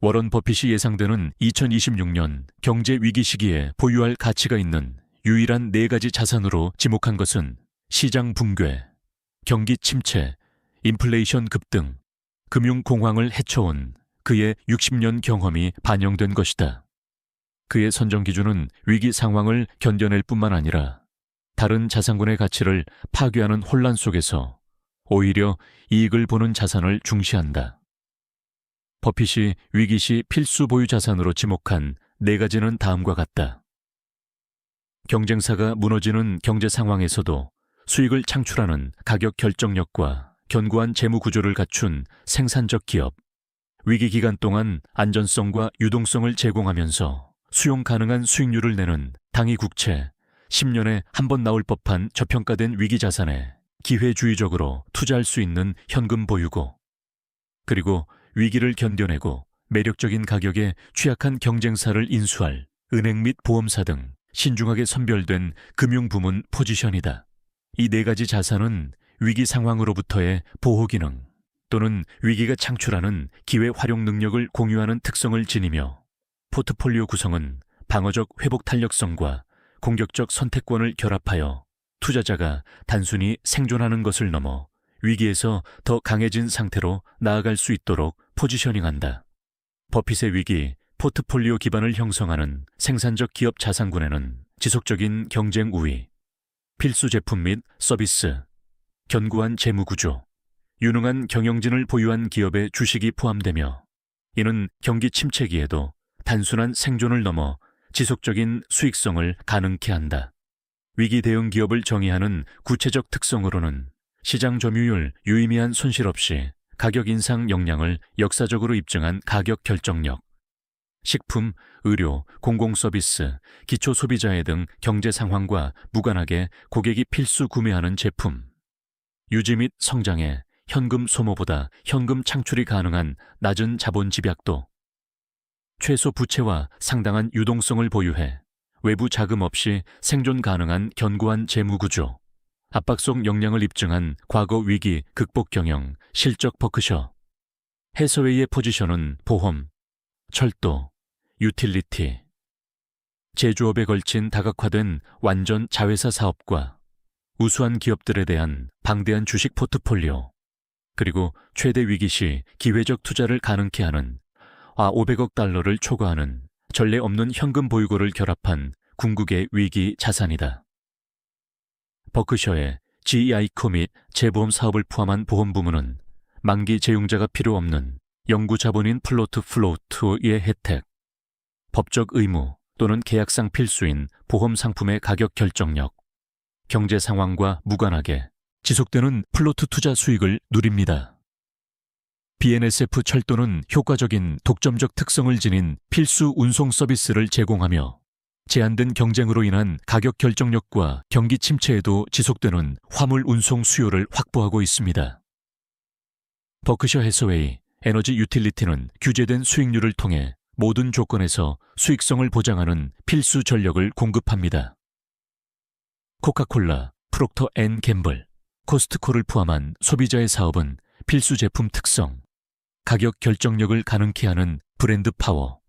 워런 버핏이 예상되는 2026년 경제 위기 시기에 보유할 가치가 있는 유일한 4가지 자산으로 지목한 것은 시장 붕괴, 경기 침체, 인플레이션 급등, 금융 공황을 헤쳐온 그의 60년 경험이 반영된 것이다. 그의 선정 기준은 위기 상황을 견뎌낼 뿐만 아니라 다른 자산군의 가치를 파괴하는 혼란 속에서 오히려 이익을 보는 자산을 중시한다. 버핏이 위기 시 필수 보유 자산으로 지목한 4가지는 다음과 같다. 경쟁사가 무너지는 경제 상황에서도 수익을 창출하는 가격 결정력과 견고한 재무 구조를 갖춘 생산적 기업, 위기 기간 동안 안전성과 유동성을 제공하면서 수용 가능한 수익률을 내는 당위 국채, 10년에 한 번 나올 법한 저평가된 위기 자산에 기회주의적으로 투자할 수 있는 현금 보유고, 그리고 위기를 견뎌내고 매력적인 가격에 취약한 경쟁사를 인수할 은행 및 보험사 등 신중하게 선별된 금융부문 포지션이다. 이 4가지 자산은 위기 상황으로부터의 보호 기능 또는 위기가 창출하는 기회 활용 능력을 공유하는 특성을 지니며, 포트폴리오 구성은 방어적 회복 탄력성과 공격적 선택권을 결합하여 투자자가 단순히 생존하는 것을 넘어 위기에서 더 강해진 상태로 나아갈 수 있도록 포지셔닝한다. 버핏의 위기, 포트폴리오 기반을 형성하는 생산적 기업 자산군에는 지속적인 경쟁 우위, 필수 제품 및 서비스, 견고한 재무 구조, 유능한 경영진을 보유한 기업의 주식이 포함되며, 이는 경기 침체기에도 단순한 생존을 넘어 지속적인 수익성을 가능케 한다. 위기 대응 기업을 정의하는 구체적 특성으로는 시장 점유율 유의미한 손실 없이 가격 인상 역량을 역사적으로 입증한 가격 결정력, 식품, 의료, 공공서비스, 기초소비자의 등 경제 상황과 무관하게 고객이 필수 구매하는 제품, 유지 및 성장에 현금 소모보다 현금 창출이 가능한 낮은 자본 집약도, 최소 부채와 상당한 유동성을 보유해 외부 자금 없이 생존 가능한 견고한 재무 구조, 압박속 역량을 입증한 과거 위기 극복 경영, 실적 버크셔. 해서웨이의 포지션은 보험, 철도, 유틸리티, 제조업에 걸친 다각화된 완전 자회사 사업과 우수한 기업들에 대한 방대한 주식 포트폴리오, 그리고 최대 위기 시 기회적 투자를 가능케 하는 500억 달러를 초과하는 전례 없는 현금 보유고를 결합한 궁극의 위기 자산이다. 버크셔의 GEICO 및 재보험 사업을 포함한 보험 부문은 만기 재용자가 필요 없는 영구 자본인 플로트의 혜택, 법적 의무 또는 계약상 필수인 보험 상품의 가격 결정력, 경제 상황과 무관하게 지속되는 플로트 투자 수익을 누립니다. BNSF 철도는 효과적인 독점적 특성을 지닌 필수 운송 서비스를 제공하며 제한된 경쟁으로 인한 가격 결정력과 경기 침체에도 지속되는 화물 운송 수요를 확보하고 있습니다. 버크셔 해서웨이 에너지 유틸리티는 규제된 수익률을 통해 모든 조건에서 수익성을 보장하는 필수 전력을 공급합니다. 코카콜라, 프록터 앤 갬블, 코스트코를 포함한 소비자의 사업은 필수 제품 특성, 가격 결정력을 가능케 하는 브랜드 파워,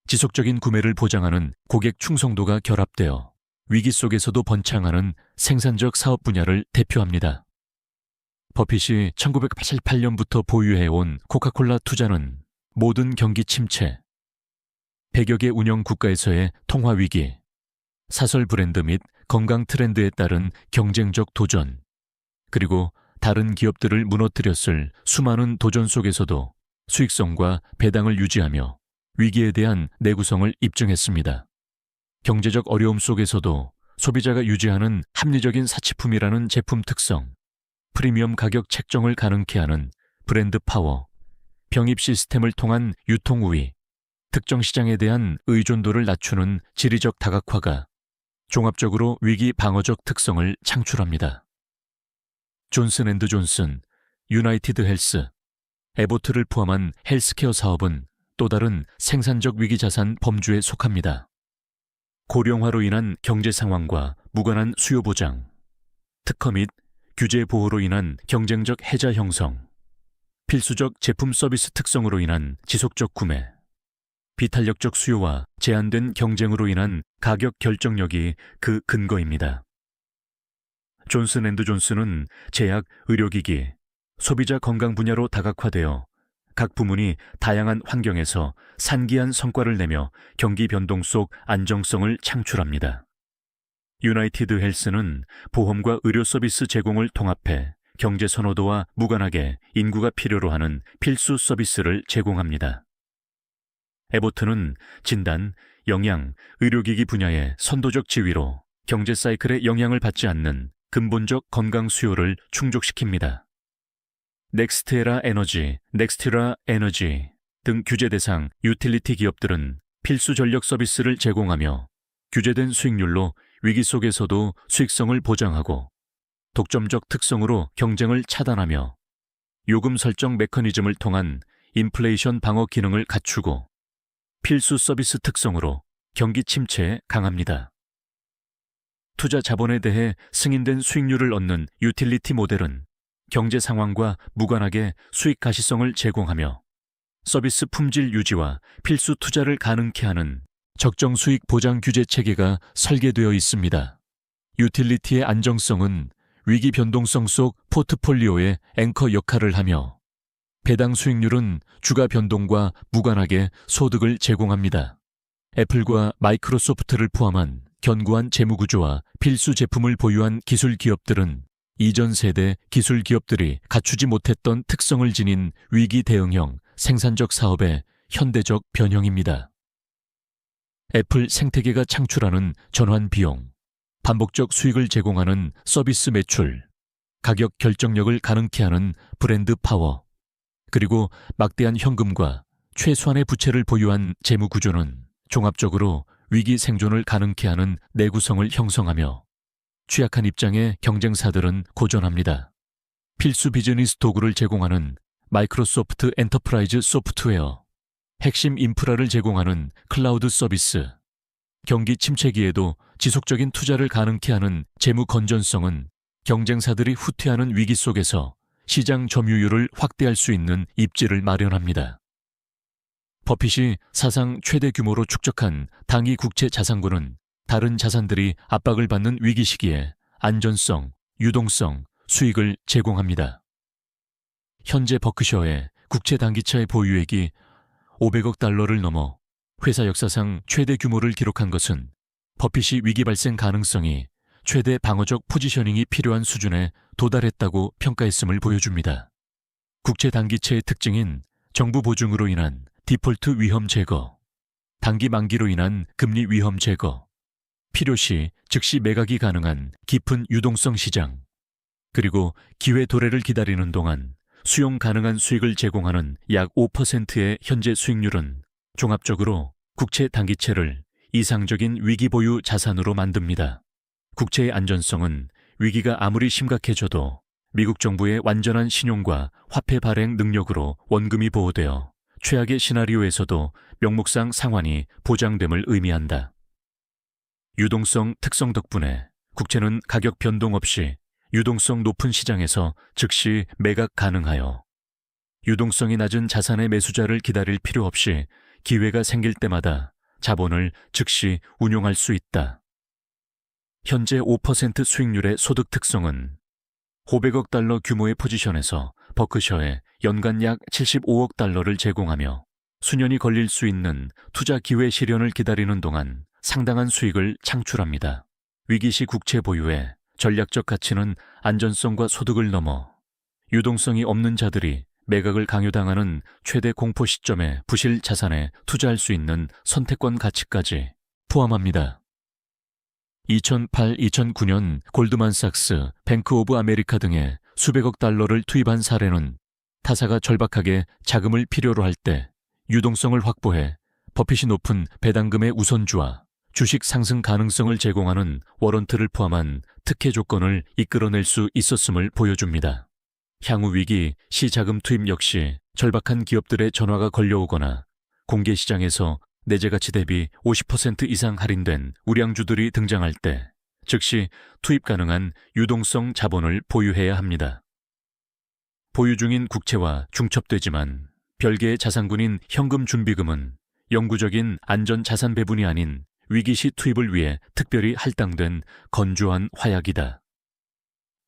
지속적인 구매를 보장하는 고객 충성도가 결합되어 위기 속에서도 번창하는 생산적 사업 분야를 대표합니다. 버핏이 1988년부터 보유해온 코카콜라 투자는 모든 경기 침체, 100여 개 운영 국가에서의 통화 위기, 사설 브랜드 및 건강 트렌드에 따른 경쟁적 도전, 그리고 다른 기업들을 무너뜨렸을 수많은 도전 속에서도 수익성과 배당을 유지하며 위기에 대한 내구성을 입증했습니다. 경제적 어려움 속에서도 소비자가 유지하는 합리적인 사치품이라는 제품 특성, 프리미엄 가격 책정을 가능케 하는 브랜드 파워, 병입 시스템을 통한 유통 우위, 특정 시장에 대한 의존도를 낮추는 지리적 다각화가 종합적으로 위기 방어적 특성을 창출합니다. 존슨앤드존슨, 유나이티드 헬스, 에보트를 포함한 헬스케어 사업은 또 다른 생산적 위기자산 범주에 속합니다. 고령화로 인한 경제 상황과 무관한 수요 보장, 특허 및 규제 보호로 인한 경쟁적 혜자 형성, 필수적 제품 서비스 특성으로 인한 지속적 구매, 비탄력적 수요와 제한된 경쟁으로 인한 가격 결정력이 그 근거입니다. 존슨앤드존슨은 제약, 의료기기, 소비자 건강 분야로 다각화되어 각 부문이 다양한 환경에서 산기한 성과를 내며 경기 변동 속 안정성을 창출합니다. 유나이티드 헬스는 보험과 의료 서비스 제공을 통합해 경제 선호도와 무관하게 인구가 필요로 하는 필수 서비스를 제공합니다. 에보트는 진단, 영양, 의료기기 분야의 선도적 지위로 경제 사이클에 영향을 받지 않는 근본적 건강 수요를 충족시킵니다. 넥스테라 에너지 등 규제 대상 유틸리티 기업들은 필수 전력 서비스를 제공하며 규제된 수익률로 위기 속에서도 수익성을 보장하고 독점적 특성으로 경쟁을 차단하며 요금 설정 메커니즘을 통한 인플레이션 방어 기능을 갖추고 필수 서비스 특성으로 경기 침체에 강합니다. 투자 자본에 대해 승인된 수익률을 얻는 유틸리티 모델은 경제 상황과 무관하게 수익 가시성을 제공하며 서비스 품질 유지와 필수 투자를 가능케 하는 적정 수익 보장 규제 체계가 설계되어 있습니다. 유틸리티의 안정성은 위기 변동성 속 포트폴리오의 앵커 역할을 하며 배당 수익률은 주가 변동과 무관하게 소득을 제공합니다. 애플과 마이크로소프트를 포함한 견고한 재무구조와 필수 제품을 보유한 기술 기업들은 이전 세대 기술 기업들이 갖추지 못했던 특성을 지닌 위기 대응형 생산적 사업의 현대적 변형입니다. 애플 생태계가 창출하는 전환 비용, 반복적 수익을 제공하는 서비스 매출, 가격 결정력을 가능케 하는 브랜드 파워, 그리고 막대한 현금과 최소한의 부채를 보유한 재무 구조는 종합적으로 위기 생존을 가능케 하는 내구성을 형성하며 취약한 입장의 경쟁사들은 고전합니다. 필수 비즈니스 도구를 제공하는 마이크로소프트 엔터프라이즈 소프트웨어, 핵심 인프라를 제공하는 클라우드 서비스, 경기 침체기에도 지속적인 투자를 가능케 하는 재무 건전성은 경쟁사들이 후퇴하는 위기 속에서 시장 점유율을 확대할 수 있는 입지를 마련합니다. 버핏이 사상 최대 규모로 축적한 당위 국채 자산고는 다른 자산들이 압박을 받는 위기 시기에 안전성, 유동성, 수익을 제공합니다. 현재 버크셔의 국채 단기차의 보유액이 500억 달러를 넘어 회사 역사상 최대 규모를 기록한 것은 버핏이 위기 발생 가능성이 최대 방어적 포지셔닝이 필요한 수준에 도달했다고 평가했음을 보여줍니다. 국채 단기채의 특징인 정부 보증으로 인한 디폴트 위험 제거, 단기 만기로 인한 금리 위험 제거, 필요시 즉시 매각이 가능한 깊은 유동성 시장, 그리고 기회 도래를 기다리는 동안 수용 가능한 수익을 제공하는 약 5%의 현재 수익률은 종합적으로 국채 단기채를 이상적인 위기 보유 자산으로 만듭니다. 국채의 안전성은 위기가 아무리 심각해져도 미국 정부의 완전한 신용과 화폐 발행 능력으로 원금이 보호되어 최악의 시나리오에서도 명목상 상환이 보장됨을 의미한다. 유동성 특성 덕분에 국채는 가격 변동 없이 유동성 높은 시장에서 즉시 매각 가능하여 유동성이 낮은 자산의 매수자를 기다릴 필요 없이 기회가 생길 때마다 자본을 즉시 운용할 수 있다. 현재 5% 수익률의 소득 특성은 500억 달러 규모의 포지션에서 버크셔에 연간 약 75억 달러를 제공하며 수년이 걸릴 수 있는 투자 기회 실현을 기다리는 동안 상당한 수익을 창출합니다. 위기시 국채 보유의 전략적 가치는 안전성과 소득을 넘어 유동성이 없는 자들이 매각을 강요당하는 최대 공포 시점에 부실 자산에 투자할 수 있는 선택권 가치까지 포함합니다. 2008-2009년 골드만삭스, 뱅크 오브 아메리카 등의 수백억 달러를 투입한 사례는 타사가 절박하게 자금을 필요로 할 때 유동성을 확보해 버핏이 높은 배당금의 우선주와 주식 상승 가능성을 제공하는 워런트를 포함한 특혜 조건을 이끌어낼 수 있었음을 보여줍니다. 향후 위기 시 자금 투입 역시 절박한 기업들의 전화가 걸려오거나 공개시장에서 내재가치 대비 50% 이상 할인된 우량주들이 등장할 때 즉시 투입 가능한 유동성 자본을 보유해야 합니다. 보유 중인 국채와 중첩되지만 별개의 자산군인 현금 준비금은 영구적인 안전 자산 배분이 아닌 위기시 투입을 위해 특별히 할당된 건조한 화약이다.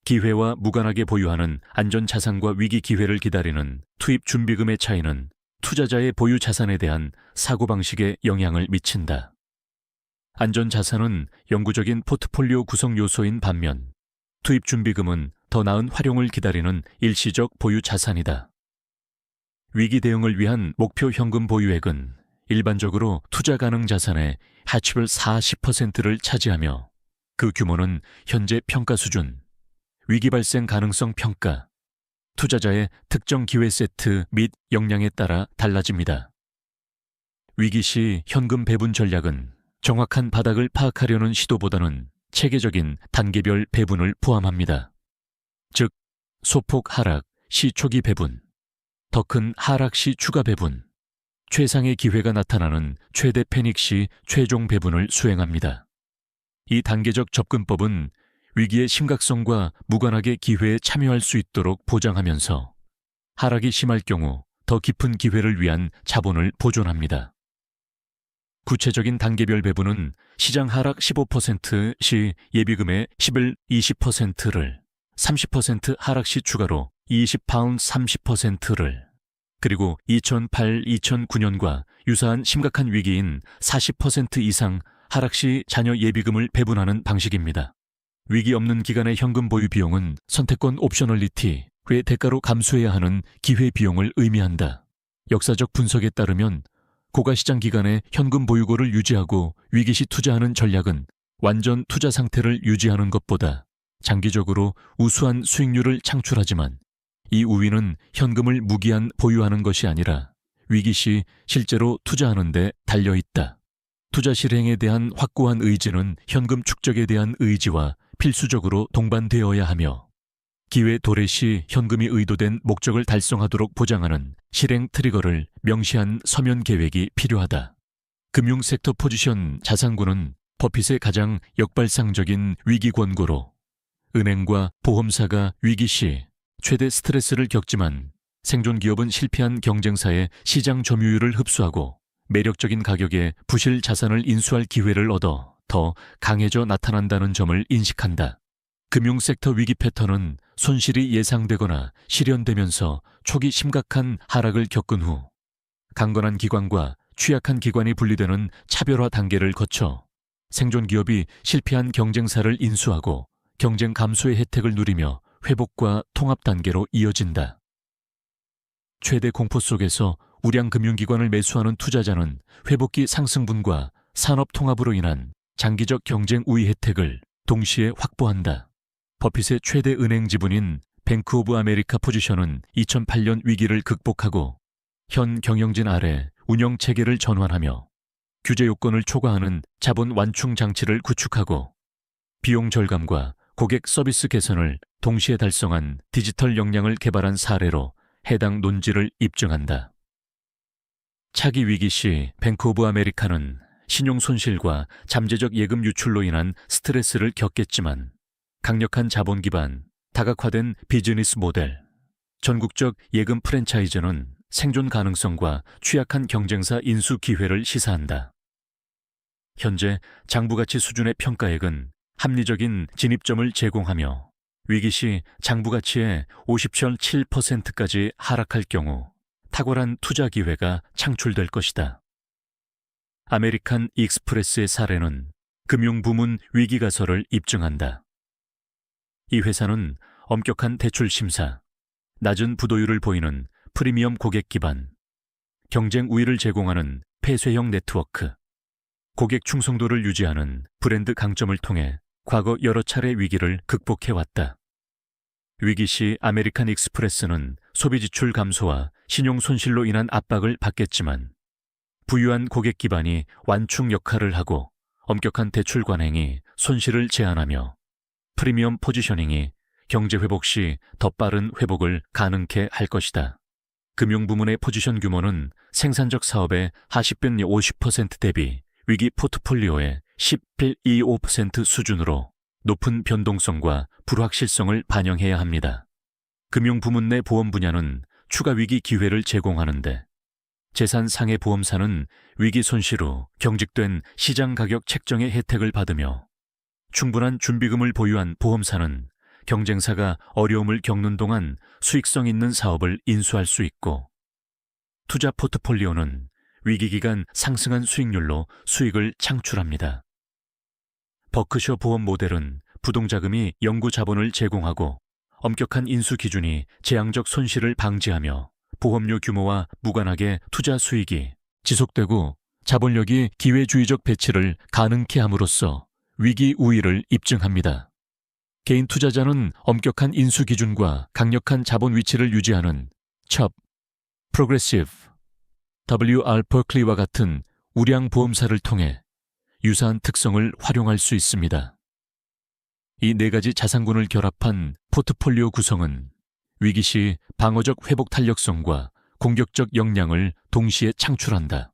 기회와 무관하게 보유하는 안전 자산과 위기 기회를 기다리는 투입 준비금의 차이는 투자자의 보유 자산에 대한 사고방식에 영향을 미친다. 안전 자산은 영구적인 포트폴리오 구성 요소인 반면 투입 준비금은 더 나은 활용을 기다리는 일시적 보유 자산이다. 위기 대응을 위한 목표 현금 보유액은 일반적으로 투자 가능 자산의 해치별 40%를 차지하며 그 규모는 현재 평가 수준, 위기 발생 가능성 평가, 투자자의 특정 기회 세트 및 역량에 따라 달라집니다. 위기 시 현금 배분 전략은 정확한 바닥을 파악하려는 시도보다는 체계적인 단계별 배분을 포함합니다. 즉, 소폭 하락 시 초기 배분, 더 큰 하락 시 추가 배분, 최상의 기회가 나타나는 최대 패닉 시 최종 배분을 수행합니다. 이 단계적 접근법은 위기의 심각성과 무관하게 기회에 참여할 수 있도록 보장하면서 하락이 심할 경우 더 깊은 기회를 위한 자본을 보존합니다. 구체적인 단계별 배분은 시장 하락 15%시 예비금의 11-20%를, 30% 하락 시 추가로 20파운드 30%를, 그리고 2008-2009년과 유사한 심각한 위기인 40% 이상 하락 시 자녀 예비금을 배분하는 방식입니다. 위기 없는 기간의 현금 보유 비용은 선택권 옵셔널리티의 대가로 감수해야 하는 기회 비용을 의미한다. 역사적 분석에 따르면 고가시장 기간에 현금 보유고를 유지하고 위기시 투자하는 전략은 완전 투자 상태를 유지하는 것보다 장기적으로 우수한 수익률을 창출하지만 이 우위는 현금을 무기한 보유하는 것이 아니라 위기시 실제로 투자하는 데 달려있다. 투자 실행에 대한 확고한 의지는 현금 축적에 대한 의지와 필수적으로 동반되어야 하며 기회 도래 시 현금이 의도된 목적을 달성하도록 보장하는 실행 트리거를 명시한 서면 계획이 필요하다. 금융섹터 포지션 자산구는 버핏의 가장 역발상적인 위기 권고로 은행과 보험사가 위기 시 최대 스트레스를 겪지만 생존 기업은 실패한 경쟁사의 시장 점유율을 흡수하고 매력적인 가격에 부실 자산을 인수할 기회를 얻어 더 강해져 나타난다는 점을 인식한다. 금융섹터 위기 패턴은 손실이 예상되거나 실현되면서 초기 심각한 하락을 겪은 후 강건한 기관과 취약한 기관이 분리되는 차별화 단계를 거쳐 생존 기업이 실패한 경쟁사를 인수하고 경쟁 감소의 혜택을 누리며 회복과 통합 단계로 이어진다. 최대 공포 속에서 우량 금융기관을 매수하는 투자자는 회복기 상승분과 산업 통합으로 인한 장기적 경쟁 우위 혜택을 동시에 확보한다. 버핏의 최대 은행 지분인 뱅크 오브 아메리카 포지션은 2008년 위기를 극복하고 현 경영진 아래 운영 체계를 전환하며 규제 요건을 초과하는 자본 완충 장치를 구축하고 비용 절감과 고객 서비스 개선을 동시에 달성한 디지털 역량을 개발한 사례로 해당 논지를 입증한다. 차기 위기 시 뱅크 오브 아메리카는 신용 손실과 잠재적 예금 유출로 인한 스트레스를 겪겠지만 강력한 자본 기반, 다각화된 비즈니스 모델, 전국적 예금 프랜차이즈는 생존 가능성과 취약한 경쟁사 인수 기회를 시사한다. 현재 장부가치 수준의 평가액은 합리적인 진입점을 제공하며 위기 시 장부가치의 50.7%까지 하락할 경우 탁월한 투자 기회가 창출될 것이다. 아메리칸 익스프레스의 사례는 금융부문 위기가설을 입증한다. 이 회사는 엄격한 대출 심사, 낮은 부도율을 보이는 프리미엄 고객 기반, 경쟁 우위를 제공하는 폐쇄형 네트워크, 고객 충성도를 유지하는 브랜드 강점을 통해 과거 여러 차례 위기를 극복해왔다. 위기 시 아메리칸 익스프레스는 소비 지출 감소와 신용 손실로 인한 압박을 받겠지만 부유한 고객 기반이 완충 역할을 하고 엄격한 대출 관행이 손실을 제한하며 프리미엄 포지셔닝이 경제 회복 시 더 빠른 회복을 가능케 할 것이다. 금융부문의 포지션 규모는 생산적 사업의 하식변 50% 대비 위기 포트폴리오의 10.25% 수준으로 높은 변동성과 불확실성을 반영해야 합니다. 금융부문 내 보험 분야는 추가 위기 기회를 제공하는데 재산 상해 보험사는 위기 손실 후 경직된 시장 가격 책정의 혜택을 받으며 충분한 준비금을 보유한 보험사는 경쟁사가 어려움을 겪는 동안 수익성 있는 사업을 인수할 수 있고, 투자 포트폴리오는 위기기간 상승한 수익률로 수익을 창출합니다. 버크셔 보험 모델은 부동자금이 영구 자본을 제공하고 엄격한 인수 기준이 재앙적 손실을 방지하며 보험료 규모와 무관하게 투자 수익이 지속되고 자본력이 기회주의적 배치를 가능케 함으로써 위기 우위를 입증합니다. 개인 투자자는 엄격한 인수 기준과 강력한 자본 위치를 유지하는 첩, 프로그레시브, W.R. 버클리와 같은 우량 보험사를 통해 유사한 특성을 활용할 수 있습니다. 이 네 가지 자산군을 결합한 포트폴리오 구성은 위기 시 방어적 회복 탄력성과 공격적 역량을 동시에 창출한다.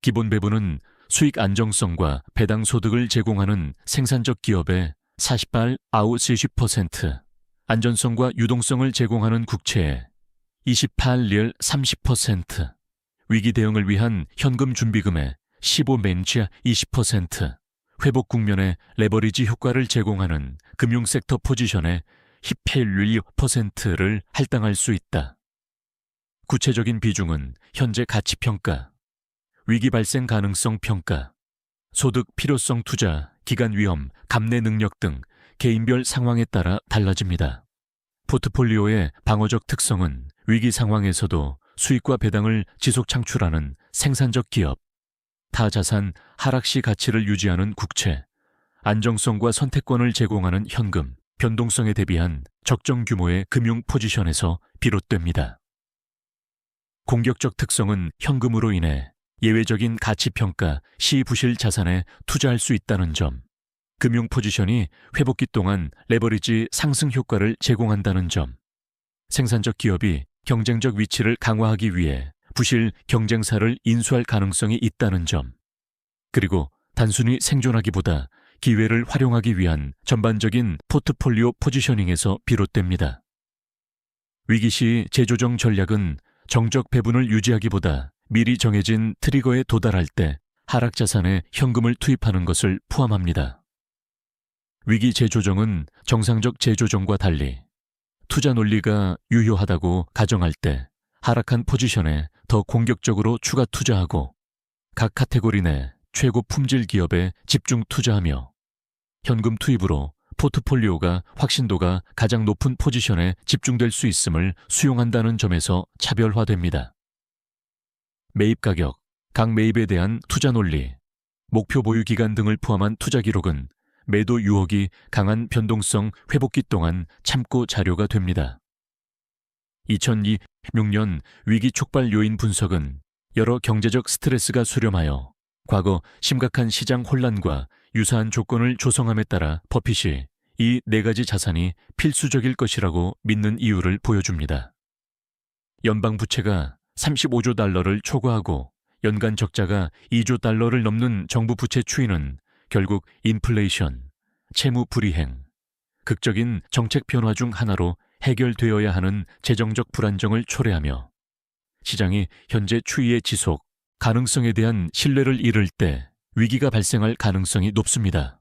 기본 배분은 수익 안정성과 배당 소득을 제공하는 생산적 기업에 48, 아웃 70%, 안전성과 유동성을 제공하는 국채에 28, 리얼 30%, 위기 대응을 위한 현금 준비금에 15, 맨지아 20%, 회복 국면에 레버리지 효과를 제공하는 금융섹터 포지션에 18%를 할당할 수 있다. 구체적인 비중은 현재 가치평가, 위기 발생 가능성 평가, 소득 필요성 투자, 기간 위험, 감내 능력 등 개인별 상황에 따라 달라집니다. 포트폴리오의 방어적 특성은 위기 상황에서도 수익과 배당을 지속 창출하는 생산적 기업, 타자산 하락 시 가치를 유지하는 국채, 안정성과 선택권을 제공하는 현금, 변동성에 대비한 적정 규모의 금융 포지션에서 비롯됩니다. 공격적 특성은 현금으로 인해 예외적인 가치평가 시부실 자산에 투자할 수 있다는 점, 금융 포지션이 회복기 동안 레버리지 상승 효과를 제공한다는 점, 생산적 기업이 경쟁적 위치를 강화하기 위해 부실 경쟁사를 인수할 가능성이 있다는 점, 그리고 단순히 생존하기보다 기회를 활용하기 위한 전반적인 포트폴리오 포지셔닝에서 비롯됩니다. 위기 시 재조정 전략은 정적 배분을 유지하기보다 미리 정해진 트리거에 도달할 때 하락 자산에 현금을 투입하는 것을 포함합니다. 위기 재조정은 정상적 재조정과 달리 투자 논리가 유효하다고 가정할 때 하락한 포지션에 더 공격적으로 추가 투자하고 각 카테고리 내 최고 품질 기업에 집중 투자하며 현금 투입으로 포트폴리오가 확신도가 가장 높은 포지션에 집중될 수 있음을 수용한다는 점에서 차별화됩니다. 매입 가격, 각 매입에 대한 투자 논리, 목표 보유 기간 등을 포함한 투자 기록은 매도 유혹이 강한 변동성 회복기 동안 참고 자료가 됩니다. 2026년 위기 촉발 요인 분석은 여러 경제적 스트레스가 수렴하여 과거 심각한 시장 혼란과 유사한 조건을 조성함에 따라 버핏이 이 네 가지 자산이 필수적일 것이라고 믿는 이유를 보여줍니다. 연방 부채가 35조 달러를 초과하고 연간 적자가 2조 달러를 넘는 정부 부채 추이는 결국 인플레이션, 채무 불이행, 극적인 정책 변화 중 하나로 해결되어야 하는 재정적 불안정을 초래하며 시장이 현재 추이의 지속 가능성에 대한 신뢰를 잃을 때 위기가 발생할 가능성이 높습니다.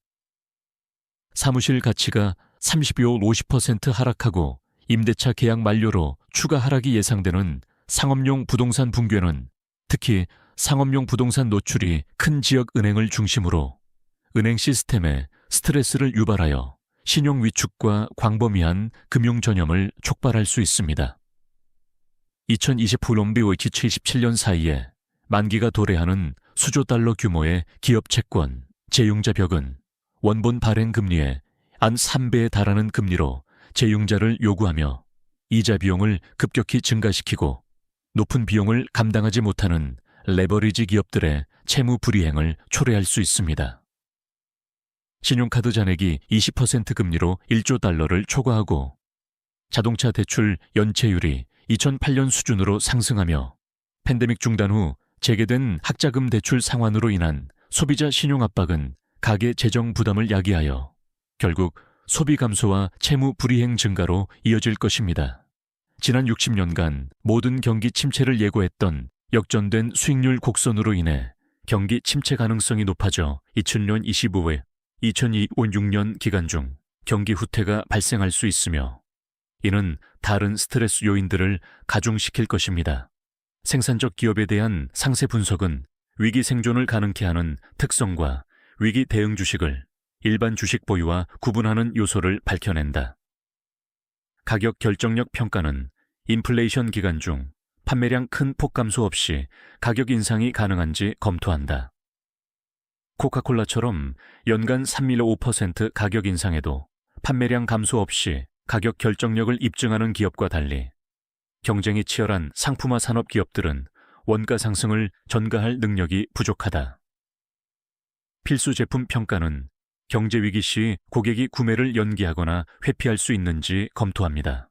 사무실 가치가 32호 50% 하락하고 임대차 계약 만료로 추가 하락이 예상되는 상업용 부동산 붕괴는 특히 상업용 부동산 노출이 큰 지역 은행을 중심으로 은행 시스템에 스트레스를 유발하여 신용 위축과 광범위한 금융 전염을 촉발할 수 있습니다. 2020 콜롬비오이치 77년 사이에 만기가 도래하는 수조 달러 규모의 기업 채권, 제융자 벽은 원본 발행 금리의 안 3배에 달하는 금리로 제융자를 요구하며 이자 비용을 급격히 증가시키고 높은 비용을 감당하지 못하는 레버리지 기업들의 채무 불이행을 초래할 수 있습니다. 신용카드 잔액이 20% 금리로 1조 달러를 초과하고 자동차 대출 연체율이 2008년 수준으로 상승하며 팬데믹 중단 후 재개된 학자금 대출 상환으로 인한 소비자 신용 압박은 가계 재정 부담을 야기하여 결국 소비 감소와 채무 불이행 증가로 이어질 것입니다. 지난 60년간 모든 경기 침체를 예고했던 역전된 수익률 곡선으로 인해 경기 침체 가능성이 높아져 2000년 25회, 2026년 기간 중 경기 후퇴가 발생할 수 있으며 이는 다른 스트레스 요인들을 가중시킬 것입니다. 생산적 기업에 대한 상세 분석은 위기 생존을 가능케 하는 특성과 위기 대응 주식을 일반 주식 보유와 구분하는 요소를 밝혀낸다. 가격 결정력 평가는 인플레이션 기간 중 판매량 큰 폭 감소 없이 가격 인상이 가능한지 검토한다. 코카콜라처럼 연간 3.5% 가격 인상에도 판매량 감소 없이 가격 결정력을 입증하는 기업과 달리 경쟁이 치열한 상품화 산업 기업들은 원가 상승을 전가할 능력이 부족하다. 필수 제품 평가는 경제 위기 시 고객이 구매를 연기하거나 회피할 수 있는지 검토합니다.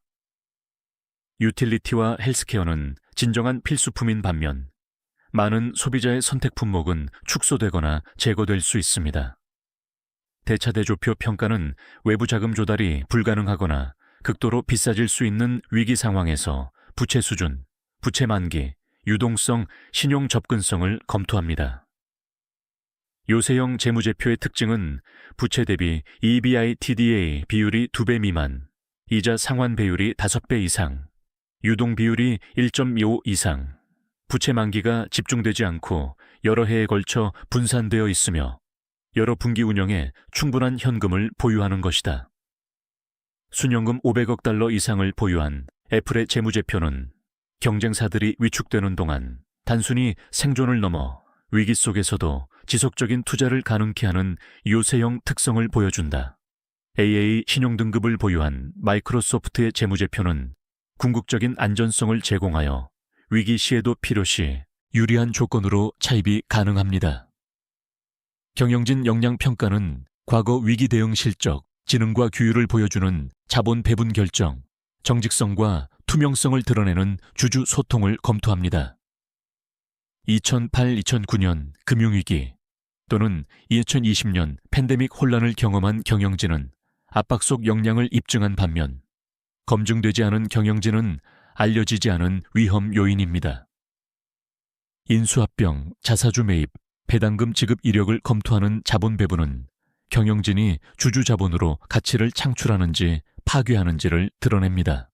유틸리티와 헬스케어는 진정한 필수품인 반면 많은 소비자의 선택 품목은 축소되거나 제거될 수 있습니다. 대차대조표 평가는 외부 자금 조달이 불가능하거나 극도로 비싸질 수 있는 위기 상황에서 부채 수준, 부채 만기, 유동성, 신용 접근성을 검토합니다. 요새형 재무제표의 특징은 부채 대비 EBITDA 비율이 2배 미만, 이자 상환 배율이 5배 이상, 유동 비율이 1.25 이상, 부채 만기가 집중되지 않고 여러 해에 걸쳐 분산되어 있으며 여러 분기 운영에 충분한 현금을 보유하는 것이다. 순연금 500억 달러 이상을 보유한 애플의 재무제표는 경쟁사들이 위축되는 동안 단순히 생존을 넘어 위기 속에서도 지속적인 투자를 가능케 하는 요새형 특성을 보여준다. AA 신용등급을 보유한 마이크로소프트의 재무제표는 궁극적인 안전성을 제공하여 위기 시에도 필요시 유리한 조건으로 차입이 가능합니다. 경영진 역량평가는 과거 위기 대응 실적, 지능과 규율을 보여주는 자본 배분 결정, 정직성과 투명성을 드러내는 주주 소통을 검토합니다. 2008-2009년 금융위기 또는 2020년 팬데믹 혼란을 경험한 경영진은 압박 속 역량을 입증한 반면 검증되지 않은 경영진은 알려지지 않은 위험 요인입니다. 인수합병, 자사주 매입, 배당금 지급 이력을 검토하는 자본 배분은 경영진이 주주 자본으로 가치를 창출하는지 파괴하는지를 드러냅니다.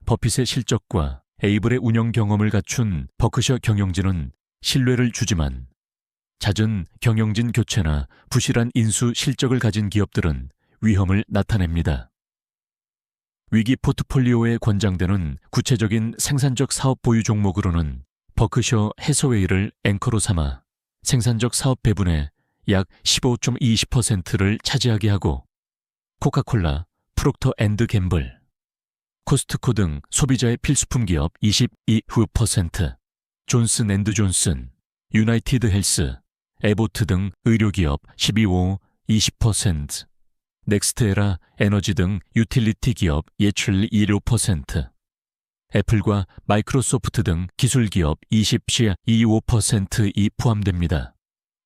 버핏의 실적과 에이블의 운영 경험을 갖춘 버크셔 경영진은 신뢰를 주지만 잦은 경영진 교체나 부실한 인수 실적을 가진 기업들은 위험을 나타냅니다. 위기 포트폴리오에 권장되는 구체적인 생산적 사업 보유 종목으로는 버크셔 해서웨이를 앵커로 삼아 생산적 사업 배분의 약 15.20%를 차지하게 하고 코카콜라, 프록터 앤드 갬블, 코스트코 등 소비자의 필수품 기업 22%, 존슨 앤드 존슨, 유나이티드 헬스, 에보트 등 의료기업 12.5, 20%, 넥스트에라 에너지 등 유틸리티 기업 예출리 25%, 애플과 마이크로소프트 등 기술기업 25%이 포함됩니다.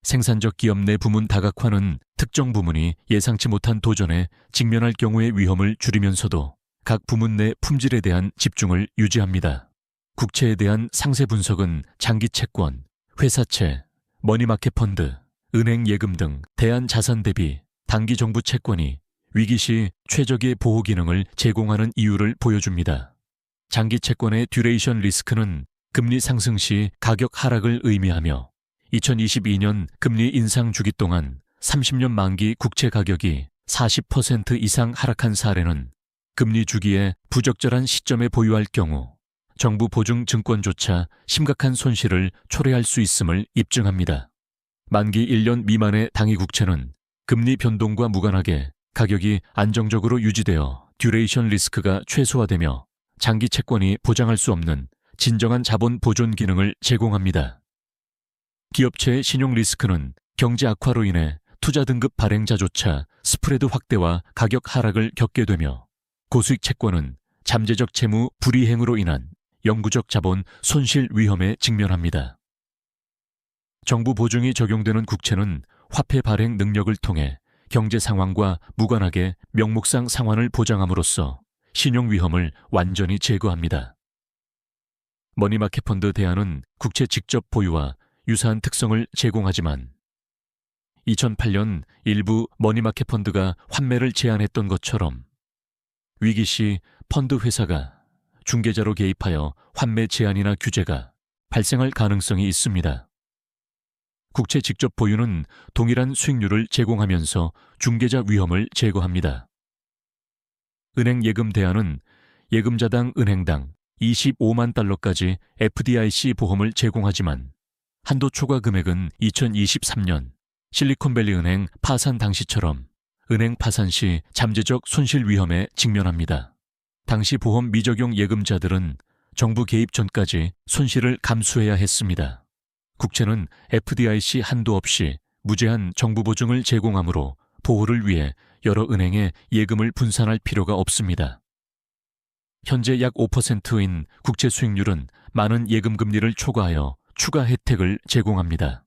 생산적 기업 내 부문 다각화는 특정 부문이 예상치 못한 도전에 직면할 경우의 위험을 줄이면서도 각 부문 내 품질에 대한 집중을 유지합니다. 국채에 대한 상세 분석은 장기 채권, 회사채, 머니마켓 펀드, 은행 예금 등 대안 자산 대비 단기 정부 채권이 위기 시 최적의 보호 기능을 제공하는 이유를 보여줍니다. 장기 채권의 듀레이션 리스크는 금리 상승 시 가격 하락을 의미하며 2022년 금리 인상 주기 동안 30년 만기 국채 가격이 40% 이상 하락한 사례는 금리 주기에 부적절한 시점에 보유할 경우 정부 보증 증권조차 심각한 손실을 초래할 수 있음을 입증합니다. 만기 1년 미만의 당위 국채는 금리 변동과 무관하게 가격이 안정적으로 유지되어 듀레이션 리스크가 최소화되며 장기 채권이 보장할 수 없는 진정한 자본 보존 기능을 제공합니다. 기업체의 신용 리스크는 경제 악화로 인해 투자 등급 발행자조차 스프레드 확대와 가격 하락을 겪게 되며 고수익 채권은 잠재적 채무 불이행으로 인한 영구적 자본 손실 위험에 직면합니다. 정부 보증이 적용되는 국채는 화폐 발행 능력을 통해 경제 상황과 무관하게 명목상 상환을 보장함으로써 신용 위험을 완전히 제거합니다. 머니마켓펀드 대안은 국채 직접 보유와 유사한 특성을 제공하지만 2008년 일부 머니마켓펀드가 환매를 제한했던 것처럼 위기 시 펀드 회사가 중개자로 개입하여 환매 제한이나 규제가 발생할 가능성이 있습니다. 국채 직접 보유는 동일한 수익률을 제공하면서 중개자 위험을 제거합니다. 은행 예금 대안은 예금자당 은행당 25만 달러까지 FDIC 보험을 제공하지만 한도 초과 금액은 2023년 실리콘밸리 은행 파산 당시처럼 은행 파산 시 잠재적 손실 위험에 직면합니다. 당시 보험 미적용 예금자들은 정부 개입 전까지 손실을 감수해야 했습니다. 국채는 FDIC 한도 없이 무제한 정부 보증을 제공하므로 보호를 위해 여러 은행에 예금을 분산할 필요가 없습니다. 현재 약 5%인 국채 수익률은 많은 예금 금리를 초과하여 추가 혜택을 제공합니다.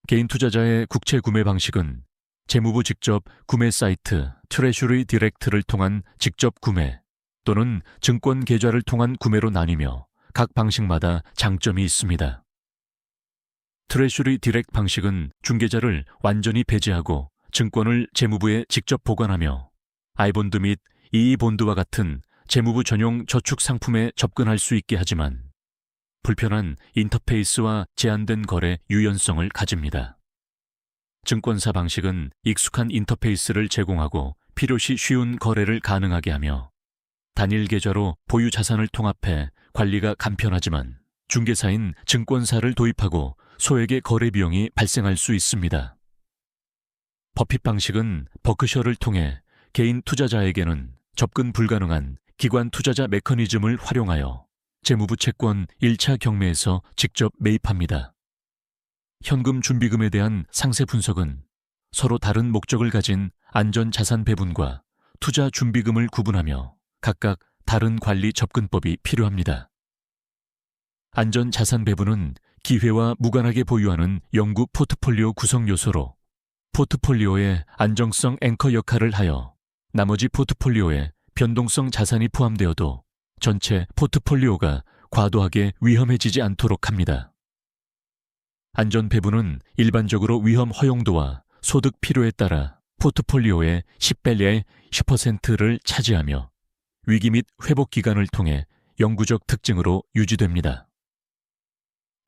개인 투자자의 국채 구매 방식은 재무부 직접 구매 사이트 트레셔리 디렉트를 통한 직접 구매 또는 증권 계좌를 통한 구매로 나뉘며 각 방식마다 장점이 있습니다. 트레셔리 디렉트 방식은 중개자를 완전히 배제하고 증권을 재무부에 직접 보관하며 아이본드 및 이이본드와 같은 재무부 전용 저축 상품에 접근할 수 있게 하지만 불편한 인터페이스와 제한된 거래 유연성을 가집니다. 증권사 방식은 익숙한 인터페이스를 제공하고 필요시 쉬운 거래를 가능하게 하며 단일 계좌로 보유 자산을 통합해 관리가 간편하지만 중개사인 증권사를 도입하고 소액의 거래 비용이 발생할 수 있습니다. 버핏 방식은 버크셔를 통해 개인 투자자에게는 접근 불가능한 기관 투자자 메커니즘을 활용하여 재무부 채권 1차 경매에서 직접 매입합니다. 현금 준비금에 대한 상세 분석은 서로 다른 목적을 가진 안전자산 배분과 투자 준비금을 구분하며 각각 다른 관리 접근법이 필요합니다. 안전자산 배분은 기회와 무관하게 보유하는 영구 포트폴리오 구성 요소로 포트폴리오의 안정성 앵커 역할을 하여 나머지 포트폴리오에 변동성 자산이 포함되어도 전체 포트폴리오가 과도하게 위험해지지 않도록 합니다. 안전 배분은 일반적으로 위험 허용도와 소득 필요에 따라 포트폴리오의 10배의 10%를 차지하며 위기 및 회복 기간을 통해 영구적 특징으로 유지됩니다.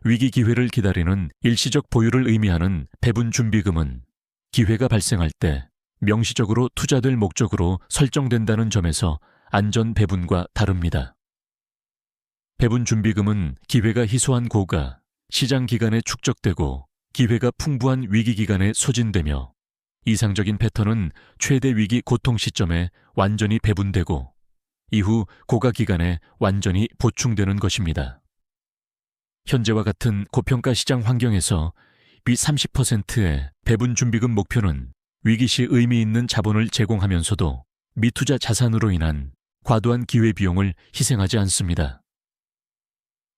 위기 기회를 기다리는 일시적 보유를 의미하는 배분 준비금은 기회가 발생할 때 명시적으로 투자될 목적으로 설정된다는 점에서 안전 배분과 다릅니다. 배분 준비금은 기회가 희소한 고가 시장 기간에 축적되고 기회가 풍부한 위기 기간에 소진되며 이상적인 패턴은 최대 위기 고통 시점에 완전히 배분되고 이후 고가 기간에 완전히 보충되는 것입니다. 현재와 같은 고평가 시장 환경에서 미 30%의 배분 준비금 목표는 위기 시 의미 있는 자본을 제공하면서도 미투자 자산으로 인한 과도한 기회비용을 희생하지 않습니다.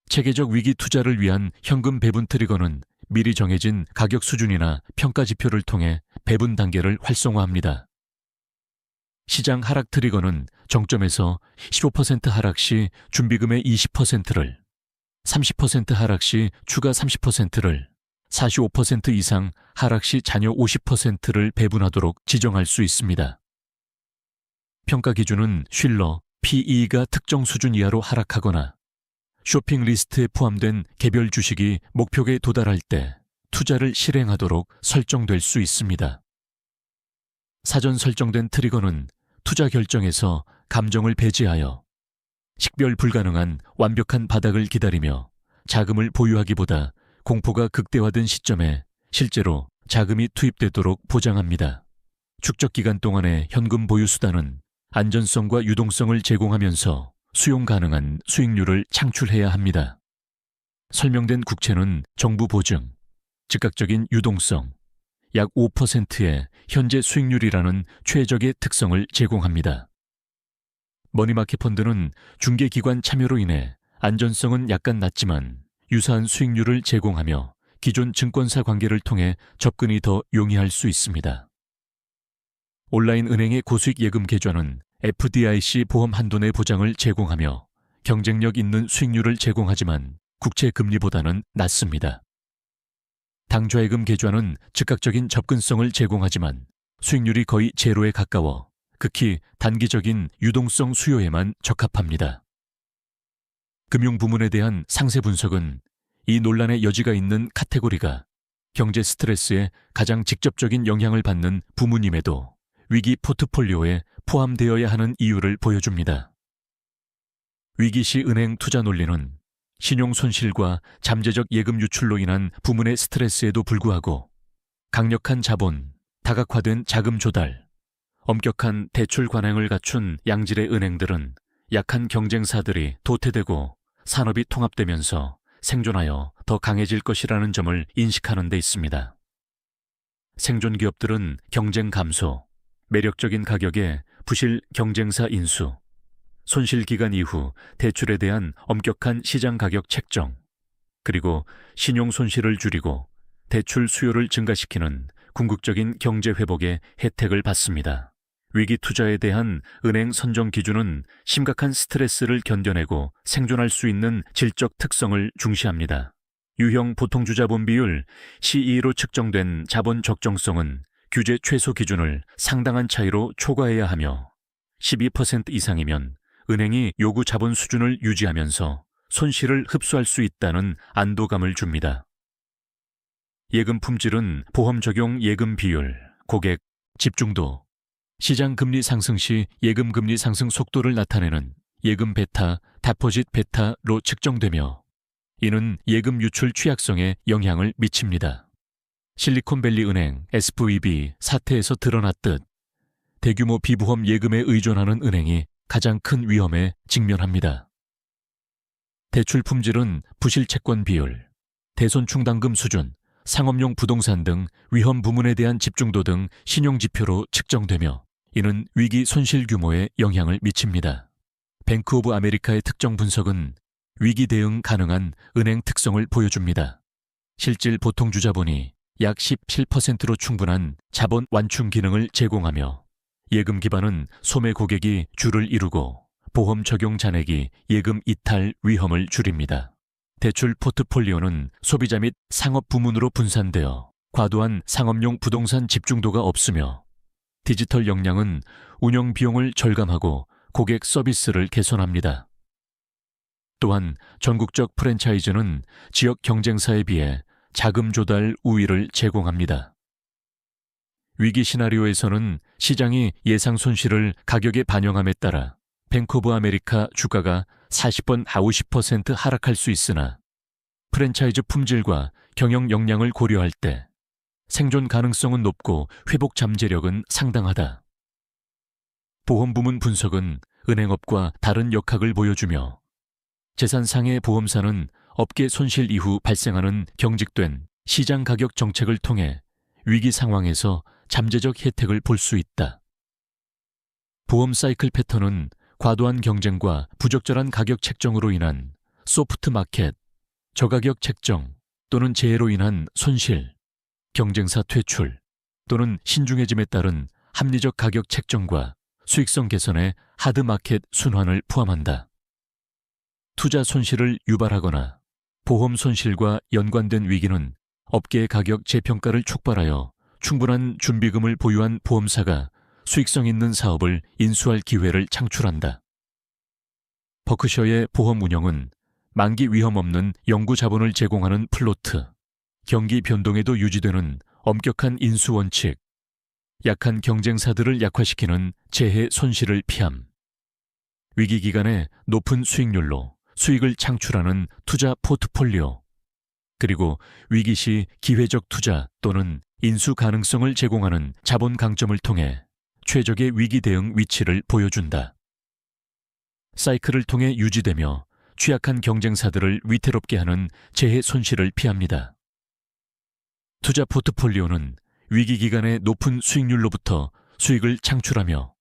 체계적 위기 투자를 위한 현금 배분 트리거는 미리 정해진 가격 수준이나 평가 지표를 통해 배분 단계를 활성화합니다. 시장 하락 트리거는 정점에서 15% 하락 시 준비금의 20%를, 30% 하락 시 추가 30%를, 45% 이상 하락 시 잔여 50%를 배분하도록 지정할 수 있습니다. 평가 기준은 쉴러, PE가 특정 수준 이하로 하락하거나 쇼핑 리스트에 포함된 개별 주식이 목표에 도달할 때 투자를 실행하도록 설정될 수 있습니다. 사전 설정된 트리거는 투자 결정에서 감정을 배제하여 식별 불가능한 완벽한 바닥을 기다리며 자금을 보유하기보다 공포가 극대화된 시점에 실제로 자금이 투입되도록 보장합니다. 축적 기간 동안의 현금 보유 수단은 안전성과 유동성을 제공하면서 수용 가능한 수익률을 창출해야 합니다. 설명된 국채는 정부 보증, 즉각적인 유동성, 약 5%의 현재 수익률이라는 최적의 특성을 제공합니다. 머니마켓 펀드는 중개기관 참여로 인해 안전성은 약간 낮지만 유사한 수익률을 제공하며 기존 증권사 관계를 통해 접근이 더 용이할 수 있습니다. 온라인 은행의 고수익 예금 계좌는 FDIC 보험 한도 내 보장을 제공하며 경쟁력 있는 수익률을 제공하지만 국채 금리보다는 낮습니다. 당좌예금 계좌는 즉각적인 접근성을 제공하지만 수익률이 거의 제로에 가까워 극히 단기적인 유동성 수요에만 적합합니다. 금융 부문에 대한 상세 분석은 이 논란의 여지가 있는 카테고리가 경제 스트레스에 가장 직접적인 영향을 받는 부문임에도 위기 포트폴리오에 포함되어야 하는 이유를 보여줍니다. 위기 시 은행 투자 논리는 신용 손실과 잠재적 예금 유출로 인한 부문의 스트레스에도 불구하고 강력한 자본, 다각화된 자금 조달, 엄격한 대출 관행을 갖춘 양질의 은행들은 약한 경쟁사들이 도태되고 산업이 통합되면서 생존하여 더 강해질 것이라는 점을 인식하는 데 있습니다. 생존 기업들은 경쟁 감소, 매력적인 가격에 부실 경쟁사 인수, 손실 기간 이후 대출에 대한 엄격한 시장 가격 책정, 그리고 신용 손실을 줄이고 대출 수요를 증가시키는 궁극적인 경제 회복의 혜택을 받습니다. 위기 투자에 대한 은행 선정 기준은 심각한 스트레스를 견뎌내고 생존할 수 있는 질적 특성을 중시합니다. 유형 보통주자본 비율 CE로 측정된 자본 적정성은 규제 최소 기준을 상당한 차이로 초과해야 하며 12% 이상이면 은행이 요구 자본 수준을 유지하면서 손실을 흡수할 수 있다는 안도감을 줍니다. 예금 품질은 보험 적용 예금 비율, 고객 집중도, 시장 금리 상승 시 예금 금리 상승 속도를 나타내는 예금 베타, 다포짓 베타로 측정되며 이는 예금 유출 취약성에 영향을 미칩니다. 실리콘밸리 은행 SVB 사태에서 드러났듯 대규모 비보험 예금에 의존하는 은행이 가장 큰 위험에 직면합니다. 대출 품질은 부실 채권 비율, 대손 충당금 수준, 상업용 부동산 등 위험 부문에 대한 집중도 등 신용지표로 측정되며 이는 위기 손실 규모에 영향을 미칩니다. 뱅크 오브 아메리카의 특정 분석은 위기 대응 가능한 은행 특성을 보여줍니다. 실질 보통주자본이 약 17%로 충분한 자본 완충 기능을 제공하며 예금 기반은 소매 고객이 주를 이루고 보험 적용 잔액이 예금 이탈 위험을 줄입니다. 대출 포트폴리오는 소비자 및 상업 부문으로 분산되어 과도한 상업용 부동산 집중도가 없으며 디지털 역량은 운영 비용을 절감하고 고객 서비스를 개선합니다. 또한 전국적 프랜차이즈는 지역 경쟁사에 비해 자금 조달 우위를 제공합니다. 위기 시나리오에서는 시장이 예상 손실을 가격에 반영함에 따라 뱅크 오브 아메리카 주가가 40번 50% 하락할 수 있으나 프랜차이즈 품질과 경영 역량을 고려할 때 생존 가능성은 높고 회복 잠재력은 상당하다. 보험 부문 분석은 은행업과 다른 역학을 보여주며 재산상해 보험사는 업계 손실 이후 발생하는 경직된 시장 가격 정책을 통해 위기 상황에서 잠재적 혜택을 볼 수 있다. 보험 사이클 패턴은 과도한 경쟁과 부적절한 가격 책정으로 인한 소프트 마켓, 저가격 책정 또는 재해로 인한 손실, 경쟁사 퇴출 또는 신중해짐에 따른 합리적 가격 책정과 수익성 개선의 하드 마켓 순환을 포함한다. 투자 손실을 유발하거나 보험 손실과 연관된 위기는 업계의 가격 재평가를 촉발하여 충분한 준비금을 보유한 보험사가 수익성 있는 사업을 인수할 기회를 창출한다. 버크셔의 보험 운영은 만기 위험 없는 영구 자본을 제공하는 플로트, 경기 변동에도 유지되는 엄격한 인수 원칙, 약한 경쟁사들을 약화시키는 재해 손실을 피함, 위기 기간에 높은 수익률로 수익을 창출하는 투자 포트폴리오, 그리고 위기 시 기회적 투자 또는 인수 가능성을 제공하는 자본 강점을 통해 최적의 위기 대응 위치를 보여준다. 사이클을 통해 유지되며 취약한 경쟁사들을 위태롭게 하는 재해 손실을 피합니다. 투자 포트폴리오는 위기 기간의 높은 수익률로부터 수익을 창출하며